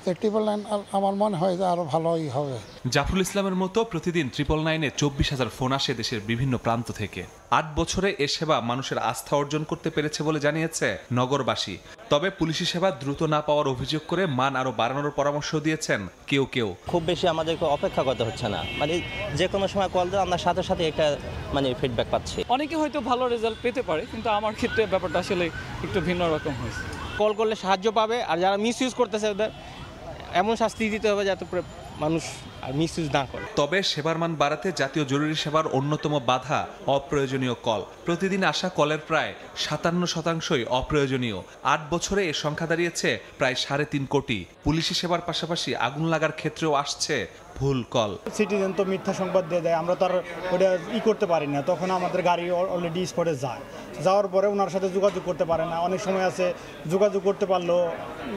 999 আমার মনে হয় যে আরো ভালোই হবে। জাফরুল ইসলামের মতো প্রতিদিন 999-এ 24,000 ফোন আসে দেশের বিভিন্ন প্রান্ত থেকে। 8 বছরে এ সেবা মানুষের আস্থা অর্জন করতে পেরেছে বলে জানিয়েছে নগরবাসী। তবে পুলিশি সেবা দ্রুত না পাওয়ার অভিযোগ করে মান আরো বাড়ানোর পরামর্শ দিয়েছেন কেউ কেউ। খুব বেশি আমাদেরকে অপেক্ষা করতে হচ্ছে না, মানে যে কোনো সময় কল দিয়ে আমরা সাথে সাথে একটা ফিডব্যাক পাচ্ছি। অনেকে হয়তো ভালো রেজাল্ট পেতে পারে, কিন্তু আমার ক্ষেত্রে ব্যাপারটা আসলে একটু ভিন্ন রকম হয়েছে। কল করলে সাহায্য পাবে, আর যারা মিস ইউজ করতেছে ওদের এমন শাস্তি দিতে হবে যাতে মানুষ আর মিস ইউজ না করে। তবে সেবার মান বাড়াতে জাতীয় জরুরি সেবার অন্যতম বাধা অপ্রয়োজনীয় কল। প্রতিদিন আসা কলের প্রায় 57%ই অপ্রয়োজনীয়। 8 বছরে এর সংখ্যা দাঁড়িয়েছে প্রায় 3.5 কোটি। পুলিশি সেবার পাশাপাশি আগুন লাগার ক্ষেত্রেও আসছে ভুল কল। সিটিজেন তো মিথ্যা সংবাদ দিয়ে দেয়, আমরা তো আর ওটা করতে পারি না, তখন আমাদের গাড়ি অলরেডি স্পটে যায়, যাওয়ার পরে ওনার সাথে যোগাযোগ করতে পারে না। অনেক সময় আছে যোগাযোগ করতে পারলেও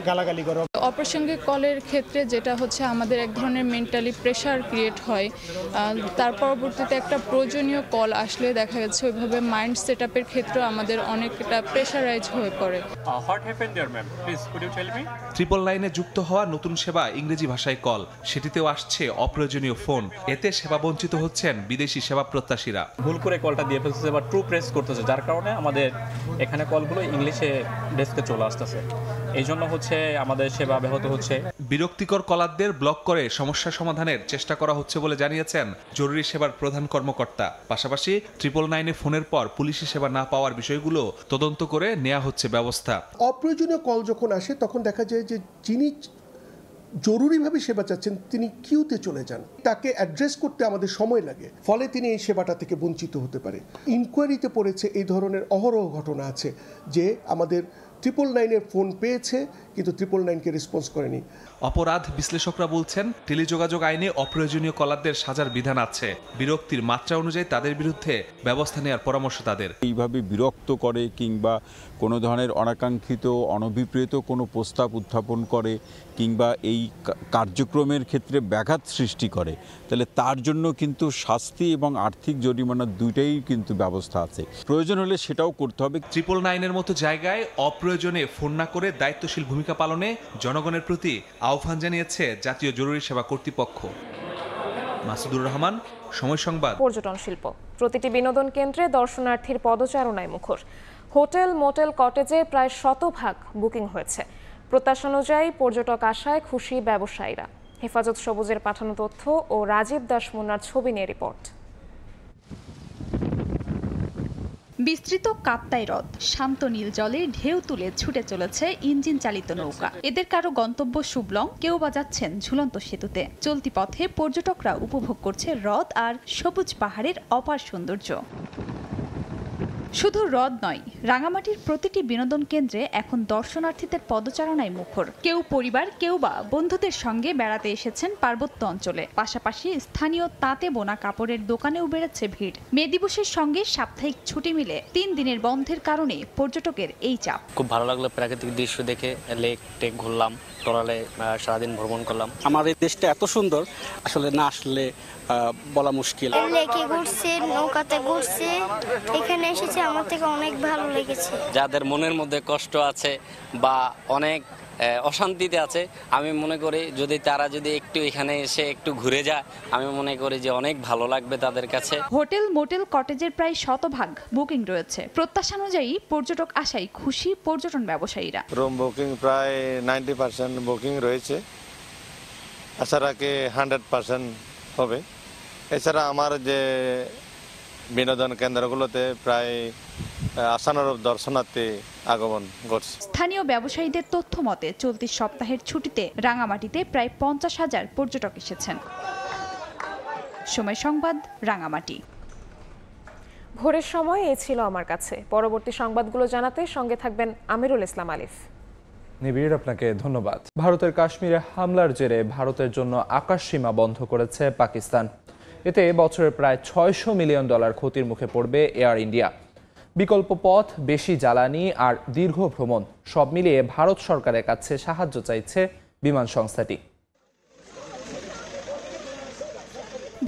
গালাগালি করে। অপ্রাসঙ্গিক কলের ক্ষেত্রে যেটা হচ্ছে আমাদের এক ধরনের মেন্টালি প্রেশার ক্রিয়েট হয়, তার পরবর্তীতে একটা প্রয়োজনীয় কল আসলে দেখা যাচ্ছে ওইভাবে মাইন্ড সেট আপের ক্ষেত্রে আমাদের অনেকটা প্রেশারাইজ হয়ে পড়ে। 999-এ যুক্ত হওয়া নতুন সেবা ইংরেজি ভাষায় কল, সেটিতেও আসছে অপ্রয়োজনীয় ফোন। এতে সেবা বঞ্চিত হচ্ছেন বিদেশি সেবা প্রত্যাশীরা। ভুল করে কলটা দিয়ে ফেলতেছে বা ট্রু প্রেস করতেছে, যার কারণে আমাদের এখানে কলগুলো ইংলিশে ডেস্কে চলে আসতেছে। এই জন্য হচ্ছে আমাদের সেবা ব্যাহত হচ্ছে। বিরক্তিকর কলারদের ব্লক করে সমস্যা সমাধানের চেষ্টা করা হচ্ছে বলে জানিয়েছেন জরুরি সেবার প্রধান কর্মকর্তা। পাশাপাশি 999-এ ফোনের পর পুলিশি সেবা না পাওয়ার বিষয়গুলো তদন্ত করে নেওয়া হচ্ছে ব্যবস্থা। অপ্রয়োজনীয় কল যখন আসে তখন দেখা যায় যে যিনি জরুরিভাবে সেবা চাচ্ছেন তিনি কিউতে চলে যান, তাকে অ্যাড্রেস করতে আমাদের সময় লাগে, ফলে তিনি এই সেবাটা থেকে বঞ্চিত হতে পারে। ইনকোয়ারিতে পড়েছে এই ধরনের অহরহ ঘটনা আছে যে আমাদের 999-এর ফোন পেয়েছে কিন্তু 999-কে রেসপন্স করেনি। অপরাধ বিশ্লেষকরা বলছেন টেলিযোগাযোগ আইনে অপ্রয়োজনীয় কলারদের সাজার বিধান আছে। বিরক্তির মাত্রা অনুযায়ী তাদের বিরুদ্ধে ব্যবস্থা নেওয়ার পরামর্শ তাদের। এইভাবে বিরক্ত করে কিংবা কোনো ধরনের অনাকাঙ্ক্ষিত অনভিপ্রেত কোনো প্রস্তাব উত্থাপন করে কিংবা এই কার্যক্রমের ক্ষেত্রে ব্যাঘাত সৃষ্টি করে, তাহলে তার জন্য কিন্তু শাস্তি এবং আর্থিক জরিমানা দুইটাই কিন্তু ব্যবস্থা আছে। প্রয়োজন হলে সেটাও করতে হবে। 999-এর মতো জায়গায় অপ্রয়োজনে ফোন না করে দায়িত্বশীল ভূমিকা পালনে জনগণের প্রতি আহ্বান জানিয়েছে জাতীয় জরুরি সেবা কর্তৃপক্ষ। মাসুদুর রহমান, সময় সংবাদ। পর্যটন শিল্প প্রতিটি বিনোদন কেন্দ্রে দর্শনার্থীর পদচারণায় মুখর। হোটেল, মোটেল, কটেজে প্রায় 100% বুকিং হয়েছে। প্রত্যাশা অনুযায়ী পর্যটক আশায় খুশি ব্যবসায়ীরা। হেফাজত সবুজের পাঠানো তথ্য ও রাজীব দাস মুন্নার ছবি নিয়ে রিপোর্ট। বিস্তৃত কাপ্তাই হ্রদ, শান্ত নীল জলে ঢেউ তুলে ছুটে চলেছে ইঞ্জিন চালিত নৌকা। এদের কারো গন্তব্য শুভলং, কেউ বা যাচ্ছেন ঝুলন্ত সেতুতে। চলতি পথে পর্যটকরা উপভোগ করছে হ্রদ আর সবুজ পাহাড়ের অপার সৌন্দর্য। শুধু হ্রদ নয়, রাঙামাটির প্রতিটি বিনোদন কেন্দ্রে এখন দর্শনার্থীদের পদচারণায় মুখর। কেউ পরিবার, কেউ বা বন্ধুদের সঙ্গে বেড়াতে এসেছেন পার্বত্য অঞ্চলে। পাশাপাশি স্থানীয় তাঁতে বোনা কাপড়ের দোকানেও বেড়েছে ভিড়। মে দিবসের সঙ্গে সাপ্তাহিক ছুটি মিলে 3 দিনের বন্ধের কারণে পর্যটকের এই চাপ। খুব ভালো লাগলো প্রাকৃতিক দৃশ্য দেখে, লেক টেক ঘুরলাম, ট্রলারে সারাদিন ভ্রমণ করলাম। আমাদের দেশটা এত সুন্দর, আসলে না আসলে বলা মুশকিল। লেকে ঘুরছে, নৌকাতে ঘুরছে, এখানে এসেছে, আমার থেকে অনেক ভালো লেগেছে। যাদের মনের মধ্যে কষ্ট আছে বা অনেক অশান্তিতে আছে, আমি মনে করি তারা যদি একটু এখানে এসে একটু ঘুরে যায়, আমি মনে করি যে অনেক ভালো লাগবে তাদের কাছে। হোটেল, মোটেল, কটেজের প্রায় শতভাগ বুকিং রয়েছে। প্রত্যাশা অনুযায়ী পর্যটক আসায় খুশি পর্যটন ব্যবসায়ীরা। রুম বুকিং প্রায় 90% বুকিং রয়েছে, আশা রাখি 100% হবে। এছাড়া আমার যে বিনোদন কেন্দ্রগুলোতে প্রায় আশানুরূপ দর্শনার্থী আগমন ঘটছে। স্থানীয় ব্যবসায়ীদের তথ্য মতে চলতি সপ্তাহের ছুটিতে রাঙামাটিতে প্রায় 50,000 পর্যটক এসেছেন। সময় সংবাদ, রাঙামাটি। ভোরের সময় এই ছিল আমার কাছে। পরবর্তী সংবাদগুলো জানাতে সঙ্গে থাকবেন আমিরুল ইসলাম আলিফ। নিবিড়, আপনাকে ধন্যবাদ। ভারতের কাশ্মীরে হামলার জেরে ভারতের জন্য আকাশ সীমা বন্ধ করেছে পাকিস্তান। এতে বছরে প্রায় $600 মিলিয়ন ক্ষতির মুখে পড়বে এয়ার ইন্ডিয়া। বিকল্প পথ, বেশি জ্বালানি আর দীর্ঘ ভ্রমণ সব মিলিয়ে ভারত সরকারের কাছে সাহায্য চাইছে বিমান সংস্থাটি।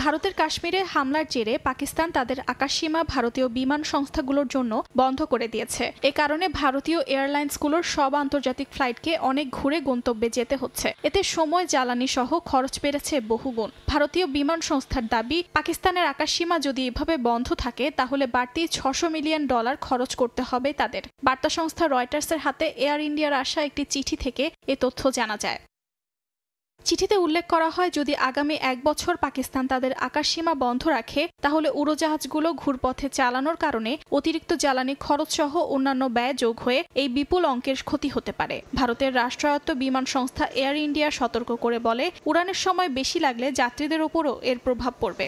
ভারতের কাশ্মীরে হামলার জেরে পাকিস্তান তাদের আকাশসীমা ভারতীয় বিমান সংস্থাগুলোর জন্য বন্ধ করে দিয়েছে। এ কারণে ভারতীয় এয়ারলাইন্সগুলোর সব আন্তর্জাতিক ফ্লাইটকে অনেক ঘুরে গন্তব্যে যেতে হচ্ছে। এতে সময়, জ্বালানি সহ খরচ বেড়েছে বহুগুণ। ভারতীয় বিমান সংস্থার দাবি, পাকিস্তানের আকাশসীমা যদি এভাবে বন্ধ থাকে তাহলে বাড়তি $600 মিলিয়ন খরচ করতে হবে তাদের। বার্তা সংস্থা রয়টার্সের হাতে এয়ার ইন্ডিয়ার আসা একটি চিঠি থেকে এ তথ্য জানা যায়। চিঠিতে উল্লেখ করা হয়, যদি আগামী 1 বছর পাকিস্তান তাদের আকাশসীমা বন্ধ রাখে তাহলে উড়োজাহাজগুলো ঘুরপথে চালানোর কারণে অতিরিক্ত জ্বালানি খরচ সহ অন্যান্য ব্যয় যোগ হয়ে এই বিপুল অঙ্কের ক্ষতি হতে পারে। ভারতের রাষ্ট্রায়ত্ত বিমান সংস্থা এয়ার ইন্ডিয়া সতর্ক করে বলে, উড়ানের সময় বেশি লাগলে যাত্রীদের উপরও এর প্রভাব পড়বে।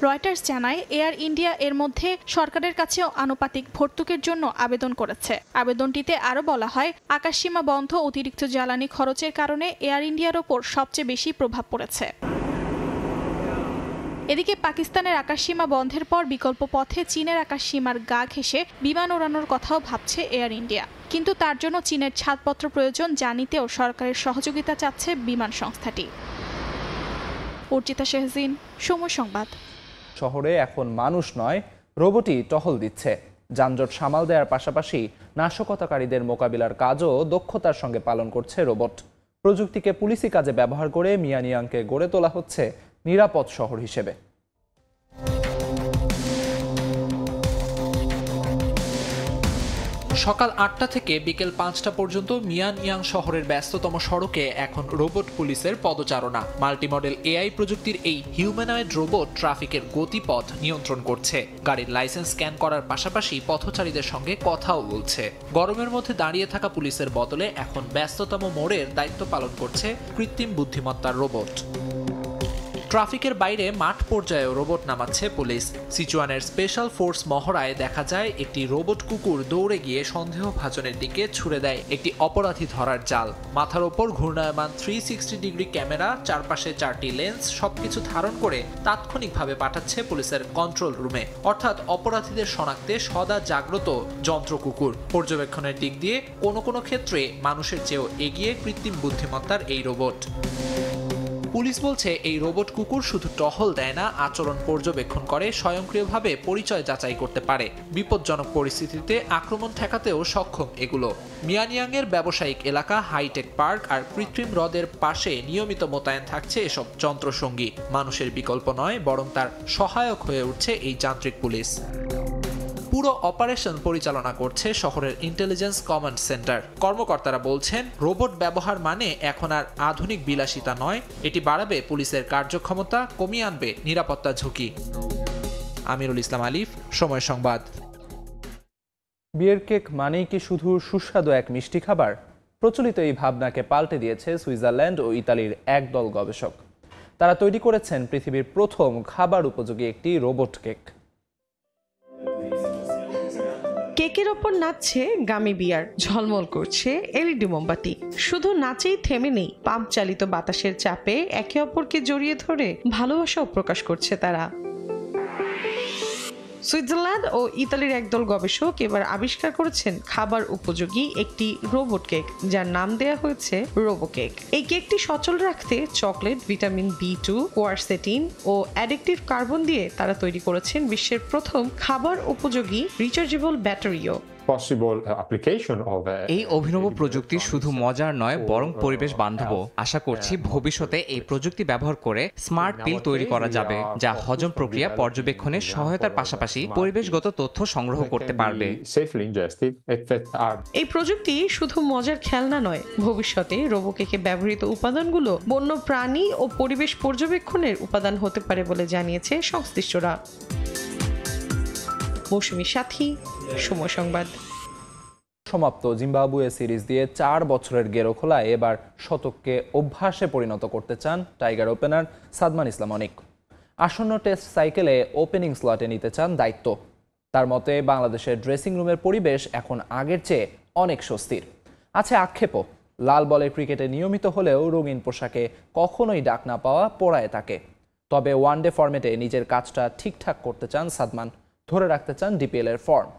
রয়টার্স জানায়, এয়ার ইন্ডিয়া এর মধ্যে সরকারের কাছেও আনুপাতিক ভর্তুকির জন্য আবেদন করেছে। আবেদনটিতে আরও বলা হয়, আকাশসীমা বন্ধ অতিরিক্ত জ্বালানি খরচের কারণে এয়ার ইন্ডিয়ার ওপর সবচেয়ে বেশি প্রভাব পড়েছে। এদিকে পাকিস্তানের আকাশসীমা বন্ধের পর বিকল্প পথে চীনের আকাশসীমার গা ঘেঁষে বিমান ওড়ানোর কথাও ভাবছে এয়ার ইন্ডিয়া। কিন্তু তার জন্য চীনের ছাড়পত্র প্রয়োজন, যা নিতেও সরকারের সহযোগিতা চাচ্ছে বিমান সংস্থাটি। অর্চিতা শেহজিন, সময় সংবাদ। শহরে এখন মানুষ নয়, রোবটই টহল দিচ্ছে। যানজট সামাল দেওয়ার পাশাপাশি নাশকতাকারীদের মোকাবিলার কাজও দক্ষতার সঙ্গে পালন করছে রোবট। প্রযুক্তিকে পুলিশি কাজে ব্যবহার করে মিয়ানিয়াংকে গড়ে তোলা হচ্ছে নিরাপদ শহর হিসেবে। সকাল 8টা থেকে বিকেল 5টা পর্যন্ত মিয়ানইয়াং শহরের ব্যস্ততম সড়কে এখন রোবট পুলিশের পদচারণা। মাল্টিমডেল এআই প্রযুক্তির এই হিউম্যানয়েড রোবট ট্রাফিকের গতিপথ নিয়ন্ত্রণ করছে। গাড়ির লাইসেন্স স্ক্যান করার পাশাপাশি পথচারীদের সঙ্গে কথাও বলছে। গরমের মধ্যে দাঁড়িয়ে থাকা পুলিশের বদলে এখন ব্যস্ততম মোড়ের দায়িত্ব পালন করছে কৃত্রিম বুদ্ধিমত্তার রোবট। ট্রাফিকের বাইরে মাঠ পর্যায়ে রোবট নামাচ্ছে পুলিশ। সিচুয়ানের স্পেশাল ফোর্স মহড়ায় দেখা যায়, একটি রোবট কুকুর দৌড়ে গিয়ে সন্দেহভাজনের দিকে ছুড়ে দেয় একটি অপরাধী ধরার জাল। মাথার ওপর ঘূর্ণায়মান 360 ডিগ্রি ক্যামেরা, চারপাশে 4টি লেন্স সবকিছু ধারণ করে তাৎক্ষণিকভাবে পাঠাচ্ছে পুলিশের কন্ট্রোল রুমে। অর্থাৎ অপরাধীদের শনাক্তে সদা জাগ্রত যন্ত্র কুকুর। পর্যবেক্ষণের দিক দিয়ে কোনো ক্ষেত্রে মানুষের চেয়েও এগিয়ে কৃত্রিম বুদ্ধিমত্তার এই রোবট। পুলিশ বলছে, এই রোবট কুকুর শুধু টহল দেয় না, আচরণ পর্যবেক্ষণ করে, স্বয়ংক্রিয়ভাবে পরিচয় যাচাই করতে পারে। বিপজ্জনক পরিস্থিতিতে আক্রমণ ঠেকাতেও সক্ষম এগুলো। মিয়ানিয়াংয়ের ব্যবসায়িক এলাকা, হাইটেক পার্ক আর কৃত্রিম হ্রদের পাশে নিয়মিত মোতায়েন থাকছে এসব যন্ত্রসঙ্গী। মানুষের বিকল্প নয়, বরং তার সহায়ক হয়ে উঠছে এই যান্ত্রিক পুলিশ। পুরো অপারেশন পরিচালনা করছে শহরের ইন্টেলিজেন্স কমান্ড সেন্টার। কর্মকর্তারা বলছেন, রোবট ব্যবহার মানে এখন আর আধুনিক বিলাসিতা নয়, এটি বাড়াবে পুলিশের কার্যক্ষমতা, কমিয়ে আনবে নিরাপত্তা ঝুঁকি। আমিরুল ইসলাম আলিফ, সময় সংবাদ। বিয়ের কেক মানেই কি শুধু সুস্বাদু এক মিষ্টি খাবার? প্রচলিত এই ভাবনাকে পাল্টে দিয়েছে সুইজারল্যান্ড ও ইতালির একদল গবেষক। তারা তৈরি করেছেন পৃথিবীর প্রথম খাবার উপযোগী একটি রোবট কেক। কেকের ওপর নাচছে গামি বিয়ার, ঝলমল করছে এলইডি মোমবাতি। শুধু নাচেই থেমে নেই, পাম্প চালিত বাতাসের চাপে একে অপরকে জড়িয়ে ধরে ভালোবাসাও প্রকাশ করছে তারা। সুইজারল্যান্ড ও ইতালির একদল গবেষক এবার আবিষ্কার করেছেন খাবার উপযোগী একটি রোবট কেক, যার নাম দেয়া হয়েছে রোবো কেক। এই কেকটি সচল রাখতে চকলেট, ভিটামিন B2, কোয়ারসেটিন ও অ্যাডিকটিভ কার্বন দিয়ে তারা তৈরি করেছেন বিশ্বের প্রথম খাবার উপযোগী রিচার্জেবল ব্যাটারিও। এই অভিনব প্রযুক্তি শুধু মজার নয়, বরং পরিবেশ বান্ধবও। আশা করছি ভবিষ্যতে এই প্রযুক্তি ব্যবহার করে স্মার্ট পিল তৈরি করা যাবে, যা হজম প্রক্রিয়া পর্যবেক্ষণে সহায়তার পাশাপাশি পরিবেশগত তথ্য সংগ্রহ করতে পারবে। এই প্রযুক্তি শুধু মজার খেলনা নয়, ভবিষ্যতে রোবো কেকে ব্যবহৃত উপাদানগুলো বন্য প্রাণী ও পরিবেশ পর্যবেক্ষণের উপাদান হতে পারে বলে জানিয়েছে সংশ্লিষ্টরা। মৌসুমী সাথী, সময় সংবাদ। সমাপ্ত জিম্বাবুয়ে সিরিজ দিয়ে 4 বছরের গেরো খোলায় এবার শতককে অভ্যাসে পরিণত করতে চান টাইগার ওপেনার সাদমান ইসলাম অনিক। আসন্ন টেস্ট সাইকেলে ওপেনিং স্লটে নিতে চান দায়িত্ব। তার মতে বাংলাদেশের ড্রেসিং রুমের পরিবেশ এখন আগের চেয়ে অনেক স্বস্তির। আছে আক্ষেপও, লাল বলের ক্রিকেটে নিয়মিত হলেও রঙিন পোশাকে কখনোই ডাক না পাওয়া পোড়ায় তাকে। তবে ওয়ানডে ফরম্যাটে নিজের কাজটা ঠিকঠাক করতে চান সাদমান, ধরে রাখতে চান ডিপিএল এর ফর্ম।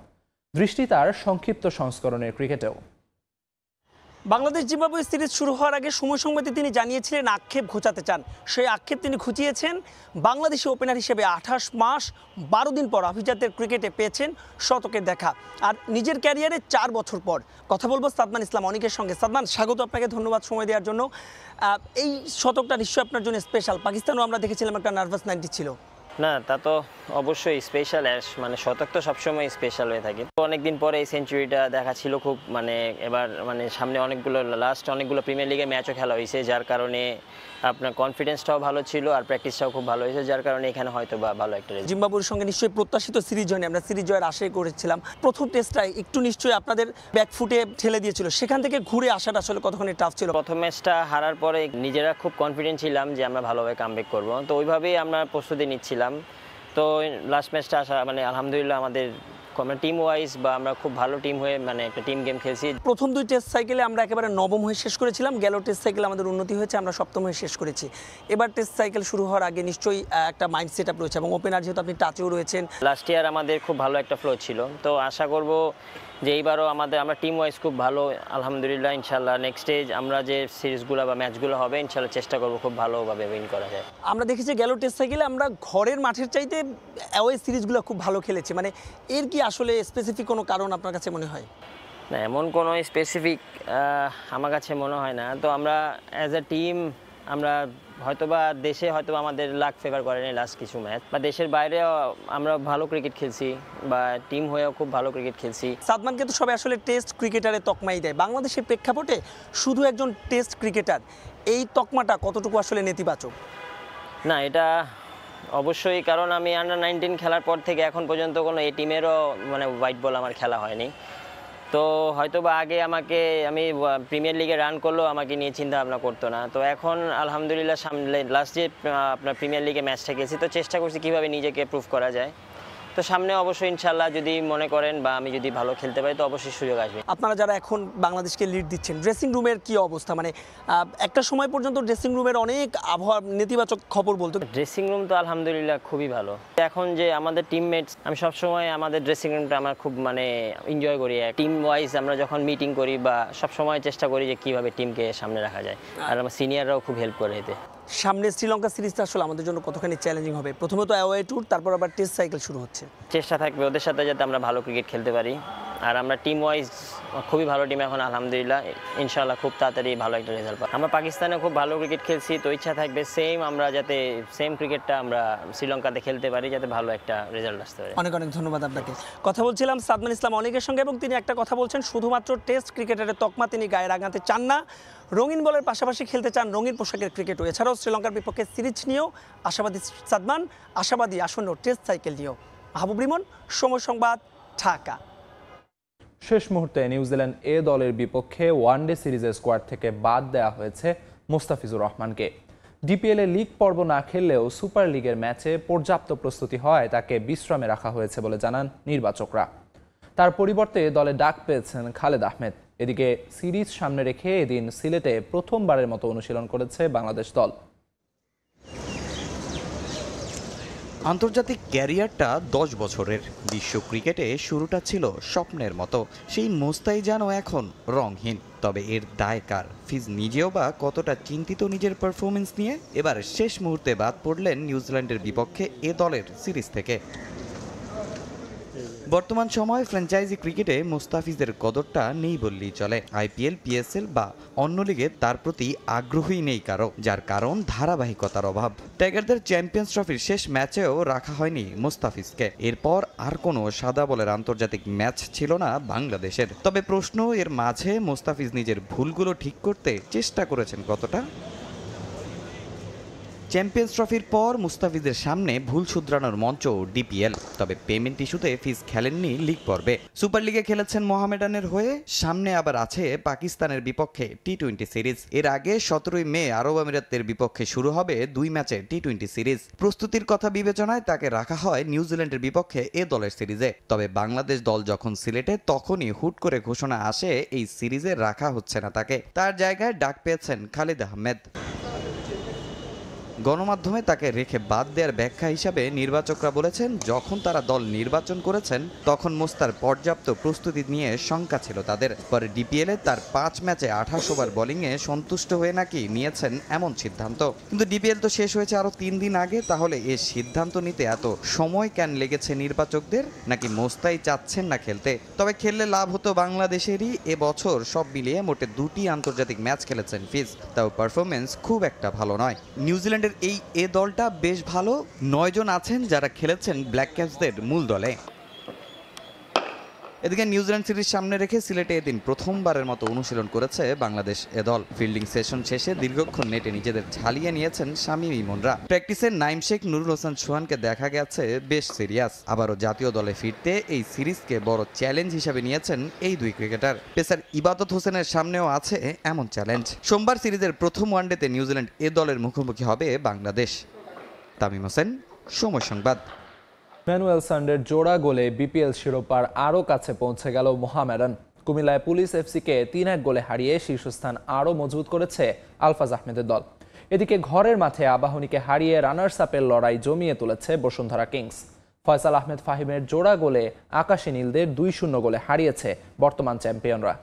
দৃষ্টি তার সংক্ষিপ্ত সংস্করণের ক্রিকেটেও। বাংলাদেশ জিম্বাবুয়ে সিরিজ শুরু হওয়ার আগে সময় সংবাদে তিনি জানিয়েছিলেন আক্ষেপ ঘোচাতে চান। সেই আক্ষেপ তিনি ঘুচিয়েছেন। বাংলাদেশি ওপেনার হিসেবে 28 মাস 12 দিন পর আভিজাত্যের ক্রিকেটে পেয়েছেন শতকের দেখা, আর নিজের ক্যারিয়ারে 4 বছর পর। কথা বলবো সাদমান ইসলাম অনিকের সঙ্গে। সাদমান, স্বাগত আপনাকে, ধন্যবাদ সময় দেওয়ার জন্য। এই শতকটা নিশ্চয়ই আপনার জন্য স্পেশাল। পাকিস্তানও আমরা দেখেছিলাম একটা নার্ভাস 90 ছিল। না, তা তো অবশ্যই স্পেশাল। মানে শতক তো সবসময় স্পেশাল হয়ে থাকে। অনেকদিন পরে এই সেঞ্চুরিটা দেখা ছিল খুব, মানে এবার মানে সামনে অনেকগুলো অনেকগুলো প্রিমিয়ার লিগে ম্যাচও খেলা হয়েছে, যার কারণে আপনার কনফিডেন্সটাও ভালো ছিল আর প্র্যাকটিসটাও খুব ভালো হয়েছে, যার কারণে এখানে হয়তো বা ভালো একটা রেজাল্ট। জিম্বাবুয়ের সঙ্গে নিশ্চয়ই প্রত্যাশিত সিরিজ হয়নি, আমরা সিরিজ জয়ের আশাই করেছিলাম। প্রথম টেস্টটাই একটু নিশ্চয়ই আপনাদের ব্যাকফুটে ঠেলে দিয়েছিল, সেখান থেকে ঘুরে আসাটা আসলে কতখানি টাফ ছিল? প্রথম ম্যাচটা হারার পরে নিজেরা খুব কনফিডেন্ট ছিলাম যে আমরা ভালোভাবে কামব্যাক করবো, তো ওইভাবেই আমরা প্রস্তুতি নিচ্ছিলাম। তো লাস্ট ম্যাচটা আসা মানে আলহামদুলিল্লাহ আমাদের টিম ওয়াইজ বা আমরা খুব ভালো টিম হয়ে মানে একটা টিম গেম খেলছি। প্রথম 2 টেস্ট সাইকেলে আমরা একেবারে নবম হয়ে শেষ করেছিলাম, গেল টেস্ট সাইকেলে আমাদের উন্নতি হয়েছে, আমরা সপ্তম হয়ে শেষ করেছি। এবার টেস্ট সাইকেল শুরু হওয়ার আগে নিশ্চয়ই একটা মাইন্ড সেট আপ রয়েছে, এবং ওপেনার যেহেতু আপনি টাচেও রয়েছেন। লাস্ট ইয়ার আমাদের খুব ভালো একটা ফ্লো ছিল, তো আশা করব যে এইবারও আমরা টিম ওয়াইজ খুব ভালো, আলহামদুলিল্লাহ। ইনশাল্লাহ নেক্সট স্টেজ আমরা যে সিরিজগুলো বা ম্যাচগুলো হবে ইনশাল্লাহ চেষ্টা করব খুব ভালোভাবে উইন করা যায়। আমরা দেখেছি গেল টেস্ট সাইকেলে আমরা ঘরের মাঠের চাইতে অ্যাওয়ে সিরিজগুলো খুব ভালো খেলেছি, মানে এর কি আসলে স্পেসিফিক কোনো কারণ আপনার কাছে মনে হয়? না, এমন কোনো স্পেসিফিক আমার কাছে মনে হয় না। তো আমরা অ্যাজ এ টিম আমরা হয়তোবা দেশে হয়তোবা আমাদের লাক ফেভার করেনি লাস্ট কিছু ম্যাচ, বা দেশের বাইরেও আমরা ভালো ক্রিকেট খেলছি বা টিম হয়েও খুব ভালো ক্রিকেট খেলছি। সাদমানকে তো সবাই আসলে টেস্ট ক্রিকেটারে তকমাই দেয়, বাংলাদেশের প্রেক্ষাপটে শুধু একজন টেস্ট ক্রিকেটার, এই তকমাটা কতটুকু আসলে নেতিবাচক? না, এটা অবশ্যই, কারণ আমি আন্ডার 19 খেলার পর থেকে এখন পর্যন্ত কোনো এই টিমেরও মানে হোয়াইট বল আমার খেলা হয়নি। তো হয়তো বা আগে আমি প্রিমিয়ার লিগে রান করলেও আমাকে নিয়ে চিন্তা ভাবনা করতো না। তো এখন আলহামদুলিল্লাহ সামনে লাস্ট যে আপনার প্রিমিয়ার লিগে ম্যাচটা খেলছি, তো চেষ্টা করছি কীভাবে নিজেকে প্রুভ করা যায়। তো সামনে অবশ্যই ইনশাল্লাহ যদি মনে করেন বা আমি যদি ভালো খেলতে পারি তো অবশ্যই সুযোগ আসবে। আপনারা যারা এখন বাংলাদেশকে লিড দিচ্ছেন, ড্রেসিং রুমের কি অবস্থা? মানে একটা সময় পর্যন্ত ড্রেসিং রুমের অনেক আবহাওয়া নেতিবাচক খবর বলতো। ড্রেসিং রুম তো আলহামদুলিল্লাহ খুবই ভালো। এখন যে আমাদের টিমমেটস, আমি সবসময় আমাদের ড্রেসিং রুমটা আমার খুব মানে এনজয় করি। টিম ওয়াইজ আমরা যখন মিটিং করি বা সবসময় চেষ্টা করি যে কীভাবে টিমকে সামনে রাখা যায়, আর আমার সিনিয়ররাও খুব হেল্প করে এতে। সামনে শ্রীলঙ্কা সিরিজটা আসলে আমাদের জন্য কতখানি চ্যালেঞ্জিং হবে? প্রথমত অ্যাওয়ে ট্যুর, তারপর আবার টেস্ট সাইকেল শুরু হচ্ছে। চেষ্টা থাকবে ওদের সাথে যাতে আমরা ভালো ক্রিকেট খেলতে পারি, আর আমরা টিম ওয়াইজ খুবই ভালো টিম এখন আলহামদুলিল্লাহ। ইনশাআল্লাহ খুব তাড়াতাড়ি ভালো একটা রেজাল্ট পাই। আমরা পাকিস্তানে খুব ভালো ক্রিকেট খেলছি, তো ইচ্ছা থাকবে আমরা যাতে সেম ক্রিকেটটা আমরা শ্রীলঙ্কাতে খেলতে পারি, যাতে ভালো একটা রেজাল্ট আসতে পারে। অনেক অনেক ধন্যবাদ আপনাকে। কথা বলছিলাম সাদমান ইসলাম অনিকের সঙ্গে, এবং তিনি একটা কথা বলছেন, শুধুমাত্র টেস্ট ক্রিকেটারের তকমা তিনি গায়ে রাঙাতে চান না, রঙিন বলের পাশাপাশি খেলতে চান রঙিন পোশাকের ক্রিকেটও। এছাড়াও শ্রীলঙ্কার বিপক্ষে সিরিজ নিয়েও আশাবাদী সাদমান, আশাবাদী আসন্ন টেস্ট সাইকেল নিয়েও। মাহবুব রিমন, সময় সংবাদ, ঢাকা। শেষ মুহূর্তে নিউজিল্যান্ড এ দলের বিপক্ষে ওয়ানডে সিরিজের স্কোয়াড থেকে বাদ দেওয়া হয়েছে মোস্তাফিজুর রহমানকে। ডিপিএল এ লিগ পর্ব না খেললেও সুপার লিগের ম্যাচে পর্যাপ্ত প্রস্তুতি হওয়ায় তাকে বিশ্রামে রাখা হয়েছে বলে জানান নির্বাচকরা। তার পরিবর্তে দলে ডাক পেয়েছেন খালেদ আহমেদ। এদিকে সিরিজ সামনে রেখে এদিন সিলেটে প্রথমবারের মতো অনুশীলন করেছে বাংলাদেশ দল। আন্তর্জাতিক ক্যারিয়ারটা 10 বছরের। বিশ্ব ক্রিকেটে শুরুটা ছিল স্বপ্নের মতো, সেই মোস্তাই যেন এখন রংহীন। তবে এর দায় কার? ফিজ নিজেও বা কতটা চিন্তিত নিজের পারফরমেন্স নিয়ে? এবার শেষ মুহূর্তে বাদ পড়লেন নিউজিল্যান্ডের বিপক্ষে এ দলের সিরিজ থেকে। বর্তমান সময়ে ফ্র্যাঞ্চাইজি ক্রিকেটে মুস্তাফিজের কদরটা নেই বললেই চলে। আইপিএল, পিএসএল বা অন্য লিগে তার প্রতি আগ্রহই নেই কারো, যার কারণ ধারাবাহিকতার অভাব। টাইগারদের চ্যাম্পিয়ন্স ট্রফির শেষ ম্যাচেও রাখা হয়নি মুস্তাফিজকে। এরপর আর কোনো সাদা বলের আন্তর্জাতিক ম্যাচ ছিল না বাংলাদেশের। তবে প্রশ্ন, এর মাঝে মুস্তাফিজ নিজের ভুলগুলো ঠিক করতে চেষ্টা করেছেন কতটা? চ্যাম্পিয়ন্স ট্রফির পর মুস্তাফিজের সামনে ভুল শুধরানোর মঞ্চ ডিপিএল। তবে পেমেন্ট ইস্যুতে ফিজ খেলেননি লিগ পর্বে। সুপার লিগে খেলেছেন মোহামেডানের হয়ে। সামনে আবার আছে পাকিস্তানের বিপক্ষে টি-20 সিরিজ। এর আগে 17 মে আরব আমিরাতের বিপক্ষে শুরু হবে 2 ম্যাচের টি-20 সিরিজ। প্রস্তুতির কথা বিবেচনায় তাকে রাখা হয় নিউজিল্যান্ডের বিপক্ষে এ দলের সিরিজে। তবে বাংলাদেশ দল যখন সিলেটে, তখনই হুট করে ঘোষণা আসে এই সিরিজে রাখা হচ্ছে না তাকে। তার জায়গায় ডাক পেয়েছেন খালেদ আহমেদ। গণমাধ্যমে তাকে রেখে বাদ দেওয়ার ব্যাখ্যা হিসাবে নির্বাচকরা বলেছেন, যখন তারা দল নির্বাচন করেছেন তখন মোস্তার পর্যাপ্ত প্রস্তুতি নিয়ে শঙ্কা ছিল তাদের। পরে ডিপিএলে তার 5 ম্যাচে 28 ওভার বোলিংয়ে সন্তুষ্ট হয়ে নাকি নিয়েছেন এমন সিদ্ধান্ত। কিন্তু ডিপিএল তো শেষ হয়েছে আরও 3 দিন আগে। তাহলে এ সিদ্ধান্ত নিতে এত সময় কেন লেগেছে নির্বাচকদের? নাকি মোস্তাই চাচ্ছেন না খেলতে? তবে খেললে লাভ হতো বাংলাদেশেরই। এবছর সব মিলিয়ে মোটে 2টি আন্তর্জাতিক ম্যাচ খেলেছেন ফিজ, তাও পারফরমেন্স খুব একটা ভালো নয়। নিউজিল্যান্ডের এ দলটা বেশ ভালো। 9 জন আছেন যারা খেলেছেন ব্ল্যাক ক্যাপসদের মূল দলে। এদিকে নিউজিল্যান্ড সিরিজ সামনে রেখে সিলেটে এদিন প্রথমবারের মতো অনুশীলন করেছে বাংলাদেশ এ দল। ফিল্ডিং সেশন শেষে দীর্ঘক্ষণ নেটে নিজেদের ঝালিয়ে নিয়েছেন শামীম ইমনরা। প্র্যাকটিসে নাইম শেখ, নুরুল হোসেন সোহানকে দেখা গেছে বেশ সিরিয়াস। আবারও জাতীয় দলে ফিরতে এই সিরিজকে বড় চ্যালেঞ্জ হিসেবে নিয়েছেন এই দুই ক্রিকেটার। পেসার ইবাদত হোসেনের সামনেও আছে এমন চ্যালেঞ্জ। সোমবার সিরিজের প্রথম ওয়ানডেতে নিউজিল্যান্ড এ দলের মুখোমুখি হবে বাংলাদেশ। তামিম হোসেন, সময় সংবাদ। ম্যানুয়েল সান্ডের জোড়া গোলে বিপিএল শিরোপার আরও কাছে পৌঁছে গেল মোহামেডান। কুমিল্লায় পুলিশ এফসিকে 3-1 গোলে হারিয়ে শীর্ষস্থান আরও মজবুত করেছে আলফাজ আহমেদের দল। এদিকে ঘরের মাঠে আবাহনীকে হারিয়ে রানার্স আপের লড়াই জমিয়ে তুলেছে বসুন্ধরা কিংস। ফয়সাল আহমেদ ফাহিমের জোড়া গোলে আকাশী নীলদের 2-0 গোলে হারিয়েছে বর্তমান চ্যাম্পিয়নরা।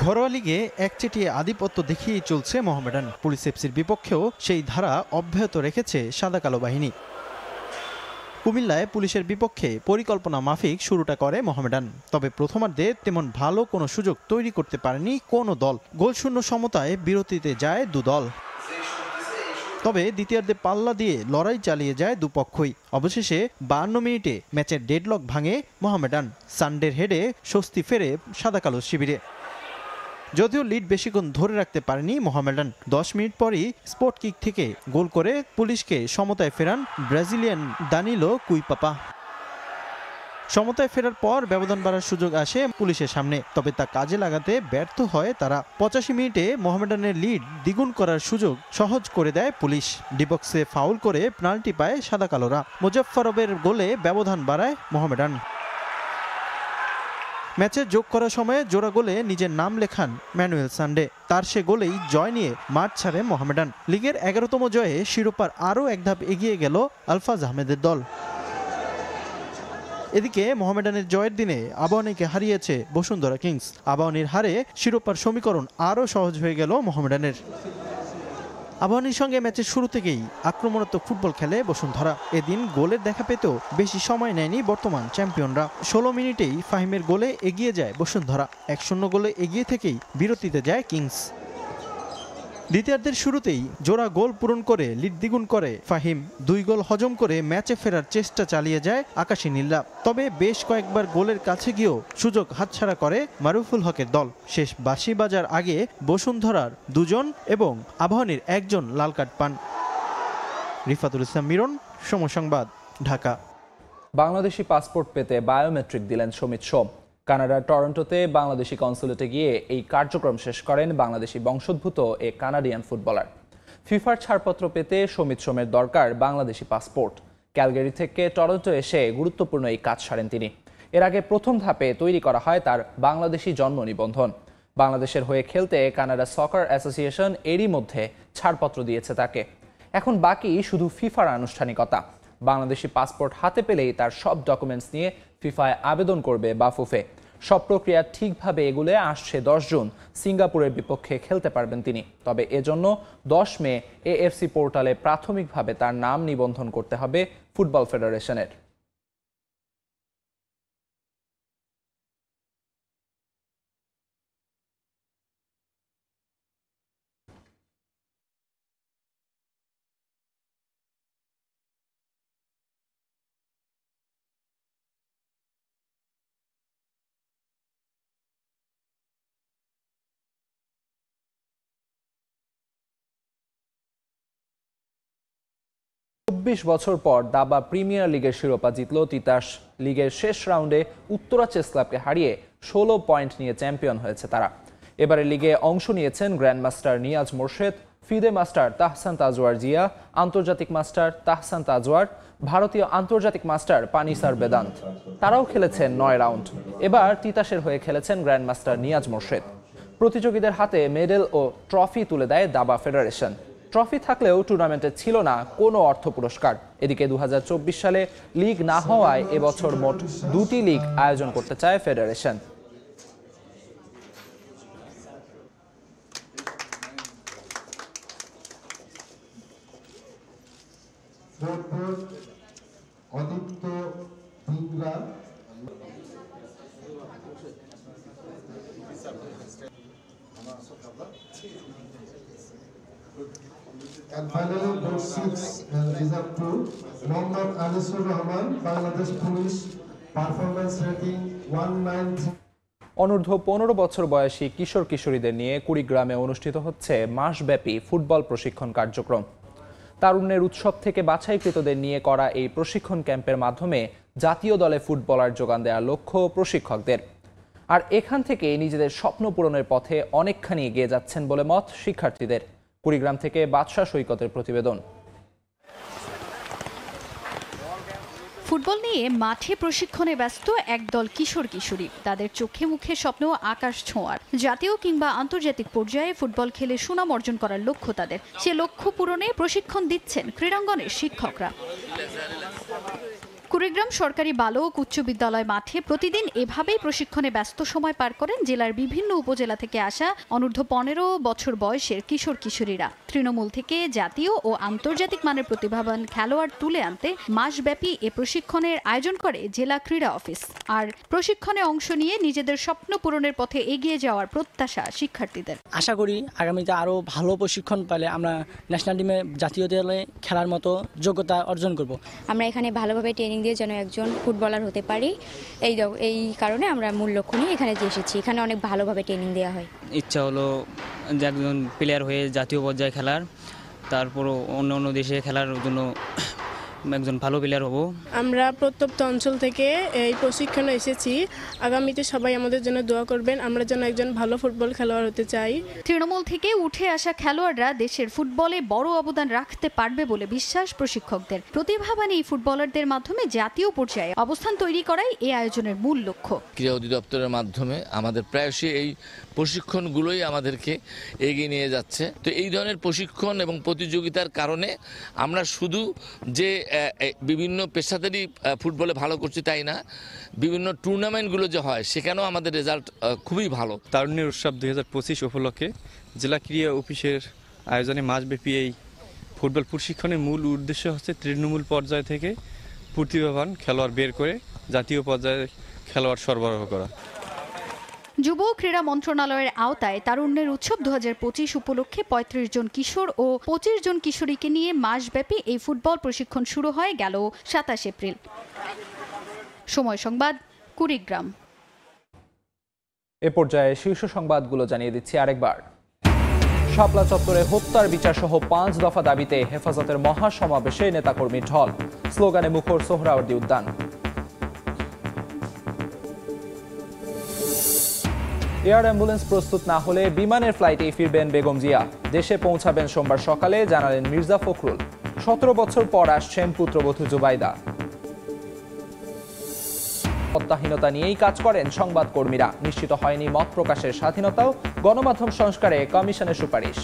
ঘরোয়া লিগে একচেটিয়া আধিপত্য দেখিয়েই চলছে মোহামেডান। পুলিশ এফসির বিপক্ষেও সেই ধারা অব্যাহত রেখেছে সাদা কালো বাহিনী। কুমিল্লায় পুলিশের বিপক্ষে পরিকল্পনা মাফিক শুরুটা করে মোহামেডান। তবে প্রথমার্ধে তেমন ভালো কোনো সুযোগ তৈরি করতে পারেনি কোনো দল। গোলশূন্য সমতায় বিরতিতে যায় দুদল। তবে দ্বিতীয়ার্ধে পাল্লা দিয়ে লড়াই চালিয়ে যায় দুপক্ষই। অবশেষে 52 মিনিটে ম্যাচের ডেডলক ভাঙে মোহামেডান। সানডের হেডে স্বস্তি ফেরে সাদা কালো শিবিরে। যদিও লিড বেশিক্ষণ ধরে রাখতে পারেনি মোহামেডান। 10 মিনিট পরই স্পট কিক থেকে গোল করে পুলিশকে সমতায় ফেরান ব্রাজিলিয়ান দানিলো কুইপাপা। সমতায় ফেরার পর ব্যবধান বাড়ার সুযোগ আসে পুলিশের সামনে, তবে তা কাজে লাগাতে ব্যর্থ হয় তারা। 85 মিনিটে মোহামেডানের লিড দ্বিগুণ করার সুযোগ সহজ করে দেয় পুলিশ। ডিবক্সে ফাউল করে পেনাল্টি পায় সাদা কালোরা। মুজাফফরবের গোলে ব্যবধান বাড়ায় মোহামেডান। ম্যাচে যোগ করার সময়ে জোড়া গোলে নিজের নাম লেখান ম্যানুয়েল সান্ডে। তার সে গোলেই জয় নিয়ে মাঠ ছাড়ে মোহামেডান। লিগের 11তম জয়ে শিরোপার আরও এক ধাপ এগিয়ে গেল আলফাজ আহমেদের দল। এদিকে মোহামেডানের জয়ের দিনে আবাহনীকে হারিয়েছে বসুন্ধরা কিংস। আবাহনীর হারে শিরোপার সমীকরণ আরও সহজ হয়ে গেল মোহামেডানের। আবাহনীর সঙ্গে ম্যাচের শুরু থেকেই আক্রমণাত্মক ফুটবল খেলে বসুন্ধরা। এদিন গোলের দেখা পেতেও বেশি সময় নেয়নি বর্তমান চ্যাম্পিয়নরা। 16 মিনিটেই ফাহিমের গোলে এগিয়ে যায় বসুন্ধরা। 1-0 গোলে এগিয়ে থেকেই বিরতিতে যায় কিংস। দ্বিতীয়ার্ধের শুরুতেই জোড়া গোল পূরণ করে লিড দ্বিগুণ করে ফাহিম। 2 গোল হজম করে ম্যাচে ফেরার চেষ্টা চালিয়ে যায় আকাশী নীলরা। তবে বেশ কয়েকবার গোলের কাছে গিয়েও সুযোগ হাতছাড়া করে মারুফুল হকের দল। শেষ বাঁশি বাজার আগে বসুন্ধরার 2 জন এবং আবাহনীর 1 জন লাল কার্ড পান। রিফাতুল ইসলাম মিরন, সময় সংবাদ, ঢাকা। বাংলাদেশি পাসপোর্ট পেতে বায়োমেট্রিক দিলেন সমিত সোম। কানাডার টরন্টোতে বাংলাদেশি কনসুলেটে গিয়ে এই কার্যক্রম শেষ করেন বাংলাদেশি বংশোদ্ভূত এ কানাডিয়ান ফুটবলার। ফিফার ছাড়পত্র পেতে সমিত সোমের দরকার বাংলাদেশি পাসপোর্ট। ক্যালগারি থেকে টরন্টো এসে গুরুত্বপূর্ণ এই কাজ সারেন তিনি। এর আগে প্রথম ধাপে তৈরি করা হয় তার বাংলাদেশি জন্ম নিবন্ধন। বাংলাদেশের হয়ে খেলতে কানাডা সকার অ্যাসোসিয়েশন এরই মধ্যে ছাড়পত্র দিয়েছে তাকে। এখন বাকি শুধু ফিফার আনুষ্ঠানিকতা। বাংলাদেশি পাসপোর্ট হাতে পেলেই তার সব ডকুমেন্টস নিয়ে ফিফায় আবেদন করবে বাফুফে। সব প্রক্রিয়া ঠিকভাবে এগুলে আসছে 10 জুন সিঙ্গাপুরের বিপক্ষে খেলতে পারবেন তিনি। তবে এজন্য 10 মে এএফসি পোর্টালে প্রাথমিকভাবে তার নাম নিবন্ধন করতে হবে ফুটবল ফেডারেশনের। বছর পর দাবা প্রিমিয়ার লিগের শিরোপা জিতল তিতাস। লিগের শেষ রাউন্ডে উত্তরা চেস ক্লাবকে হারিয়ে 16 পয়েন্ট নিয়ে চ্যাম্পিয়ন হয়েছে তারা। এবারে লিগে অংশ নিয়েছেন grandmaster Niaz Morshed, FIDE master Tahsan Tajwar Zia, আন্তর্জাতিক মাস্টার তাহসান তাজওয়ার, ভারতীয় আন্তর্জাতিক মাস্টার পানিসার বেদান্ত। তারাও খেলেছেন 9 রাউন্ড। এবার তিতাসের হয়ে খেলেছেন গ্র্যান্ডমাস্টার নিয়াজ মোর্শেদ। প্রতিযোগীদের হাতে মেডেল ও ট্রফি তুলে দেয় দাবা ফেডারেশন। ট্রফি থাকলেও টুর্নামেন্টে ছিল না কোনো অর্থ পুরস্কার। এদিকে 2024 সালে লিগ না হওয়ায় এবছর মোট 2টি লিগ আয়োজন করতে চায় federation. And finally, board 6 is up to Mohammad Anisur Rahman, Bangladesh Police, performance rating 193. অনূর্ধ্ব 15 বছর বয়সী কিশোর কিশোরীদের নিয়ে কুড়িগ্রামে অনুষ্ঠিত হচ্ছে মাসব্যাপী ফুটবল প্রশিক্ষণ কার্যক্রম। তারুণ্যের উৎসব থেকে বাছাইকৃতদের নিয়ে করা এই প্রশিক্ষণ ক্যাম্পের মাধ্যমে জাতীয় দলে ফুটবলার যোগান দেওয়ার লক্ষ্য প্রশিক্ষকদের। আর এখান থেকে নিজেদের স্বপ্ন পূরণের পথে অনেকখানি এগিয়ে যাচ্ছেন বলে মত শিক্ষার্থীদের। কুড়িগ্রাম থেকে বাদশা সৈকতের প্রতিবেদন। ফুটবল নিয়ে মাঠে প্রশিক্ষণে ব্যস্ত একদল কিশোর কিশোরী। তাদের চোখে মুখে স্বপ্ন আকাশ ছোঁয়ার। জাতীয় কিংবা আন্তর্জাতিক পর্যায়ে ফুটবল খেলে সুনাম অর্জন করার লক্ষ্য তাদের। সে লক্ষ্য পূরণে প্রশিক্ষণ দিচ্ছেন ক্রীড়াঙ্গনের শিক্ষকরা। কুড়িগ্রাম সরকারি বালক উচ্চ বিদ্যালয় মাঠে প্রতিদিন এভাবেই প্রশিক্ষণে ব্যস্ত সময় পার করেন জেলার বিভিন্ন উপজেলা থেকে আসা অনূর্ধ্ব 15 বছর বয়সের কিশোর কিশোরীরা। তৃণমূল থেকে জাতীয় ও আন্তর্জাতিক মানের প্রতিভাবান খেলোয়াড় তুলে আনতে মাসব্যাপী এ প্রশিক্ষণের আয়োজন করে জেলা ক্রীড়া অফিস। আর প্রশিক্ষণে অংশ নিয়ে নিজেদের স্বপ্ন পূরণের পথে এগিয়ে যাওয়ার প্রত্যাশা শিক্ষার্থীদের। আশা করি আগামীতে আরও ভালো প্রশিক্ষণ পেলে আমরা ন্যাশনাল টিমে জাতীয় দলে খেলার মতো যোগ্যতা অর্জন করব। আমরা এখানে ভালোভাবে ট্রেনিং দিয়ে যেন একজন ফুটবলার হতে পারি, এই কারণে আমরা মূল লক্ষ্য নিয়ে এখানে এসেছি। এখানে অনেক ভালোভাবে ট্রেনিং দেওয়া হয়। ইচ্ছা হলো যে একজন প্লেয়ার হয়ে জাতীয় পর্যায়ে খেলার, তারপরও অন্য অন্য দেশে খেলার জন্য একজন ভালো প্লেয়ার হব। আমরা প্রত্যন্ত অঞ্চল থেকে এই প্রশিক্ষণে এসেছি। আগামীতে সবাই আমাদের জন্য দোয়া করবেন, আমরা যেন একজন ভালো ফুটবল খেলোয়াড় হতে চাই। তৃণমূল থেকে উঠে আসা খেলোয়াড়রা দেশের ফুটবলে বড় অবদান রাখতে পারবে বলে বিশ্বাস প্রশিক্ষকদের। প্রতিভাবান এই ফুটবলারদের মাধ্যমে জাতীয় পর্যায়ে অবস্থান তৈরি করাই এই আয়োজনের মূল লক্ষ্য। ক্রীড়া অধিদপ্তরের মাধ্যমে আমাদের প্রায়শই এই প্রশিক্ষণগুলোই আমাদেরকে এগিয়ে নিয়ে যাচ্ছে। তো এই ধরনের প্রশিক্ষণ এবং প্রতিযোগিতার কারণে আমরা শুধু যে বিভিন্ন পেশাদারি ফুটবলে ভালো করছি তাই না, বিভিন্ন টুর্নামেন্টগুলো যে হয় সেখানেও আমাদের রেজাল্ট খুবই ভালো। তারুণ্যের উৎসব 2025 উপলক্ষে জেলা ক্রীড়া অফিসের আয়োজনে মাসব্যাপী এই ফুটবল প্রশিক্ষণের মূল উদ্দেশ্য হচ্ছে তৃণমূল পর্যায় থেকে প্রতিভাবান খেলোয়াড় বের করে জাতীয় পর্যায়ে খেলোয়াড় সরবরাহ করা। যুব ক্রীড়া মন্ত্রণালয়ের আওতায় তারুণ্যের উৎসব 2025 উপলক্ষে 35 জন কিশোর ও 25 জন কিশোরীকে নিয়ে মাসব্যাপী এই ফুটবল প্রশিক্ষণ শুরু হয় গেল 27 এপ্রিল। সময় সংবাদ, কুড়িগ্রাম। এ পর্যায়ে শীর্ষ সংবাদগুলো জানিয়ে দিচ্ছি আরেকবার। শাপলা চত্বরে হত্যার বিচার সহ 5 দফা দাবিতে হেফাজতের মহাসমাবেশে নেতাকর্মীর ঢল, স্লোগানে মুখর সোহরাওয়ার্দী উদ্যান। এয়ার অ্যাম্বুলেন্স প্রস্তুত না হলে বিমানের ফ্লাইটেই ফিরবেন বেগম জিয়া। দেশে পৌঁছাবেন সোমবার সকালে, জানালেন মির্জা ফখরুল। 17 বছর পর আসছেন পুত্রবধূ জুবাইদা। হত্যাহীনতা নিয়েই কাজ করেন সংবাদকর্মীরা, নিশ্চিত হয়নি মত প্রকাশের স্বাধীনতাও, গণমাধ্যম সংস্কারে কমিশনের সুপারিশ।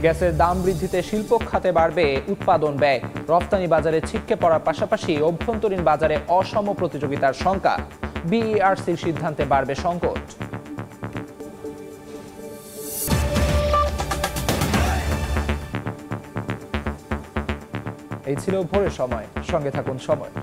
গ্যাসের দাম বৃদ্ধিতে শিল্প খাতে বাড়বে উৎপাদন ব্যয়, রফতানি বাজারে ছিটকে পড়ার পাশাপাশি অভ্যন্তরীণ বাজারে অসম প্রতিযোগিতার শঙ্কা, বিইআরসির সিদ্ধান্তে বাড়বে সংকট। এই ছিল ভোরের সময়, সঙ্গে থাকুন সময়।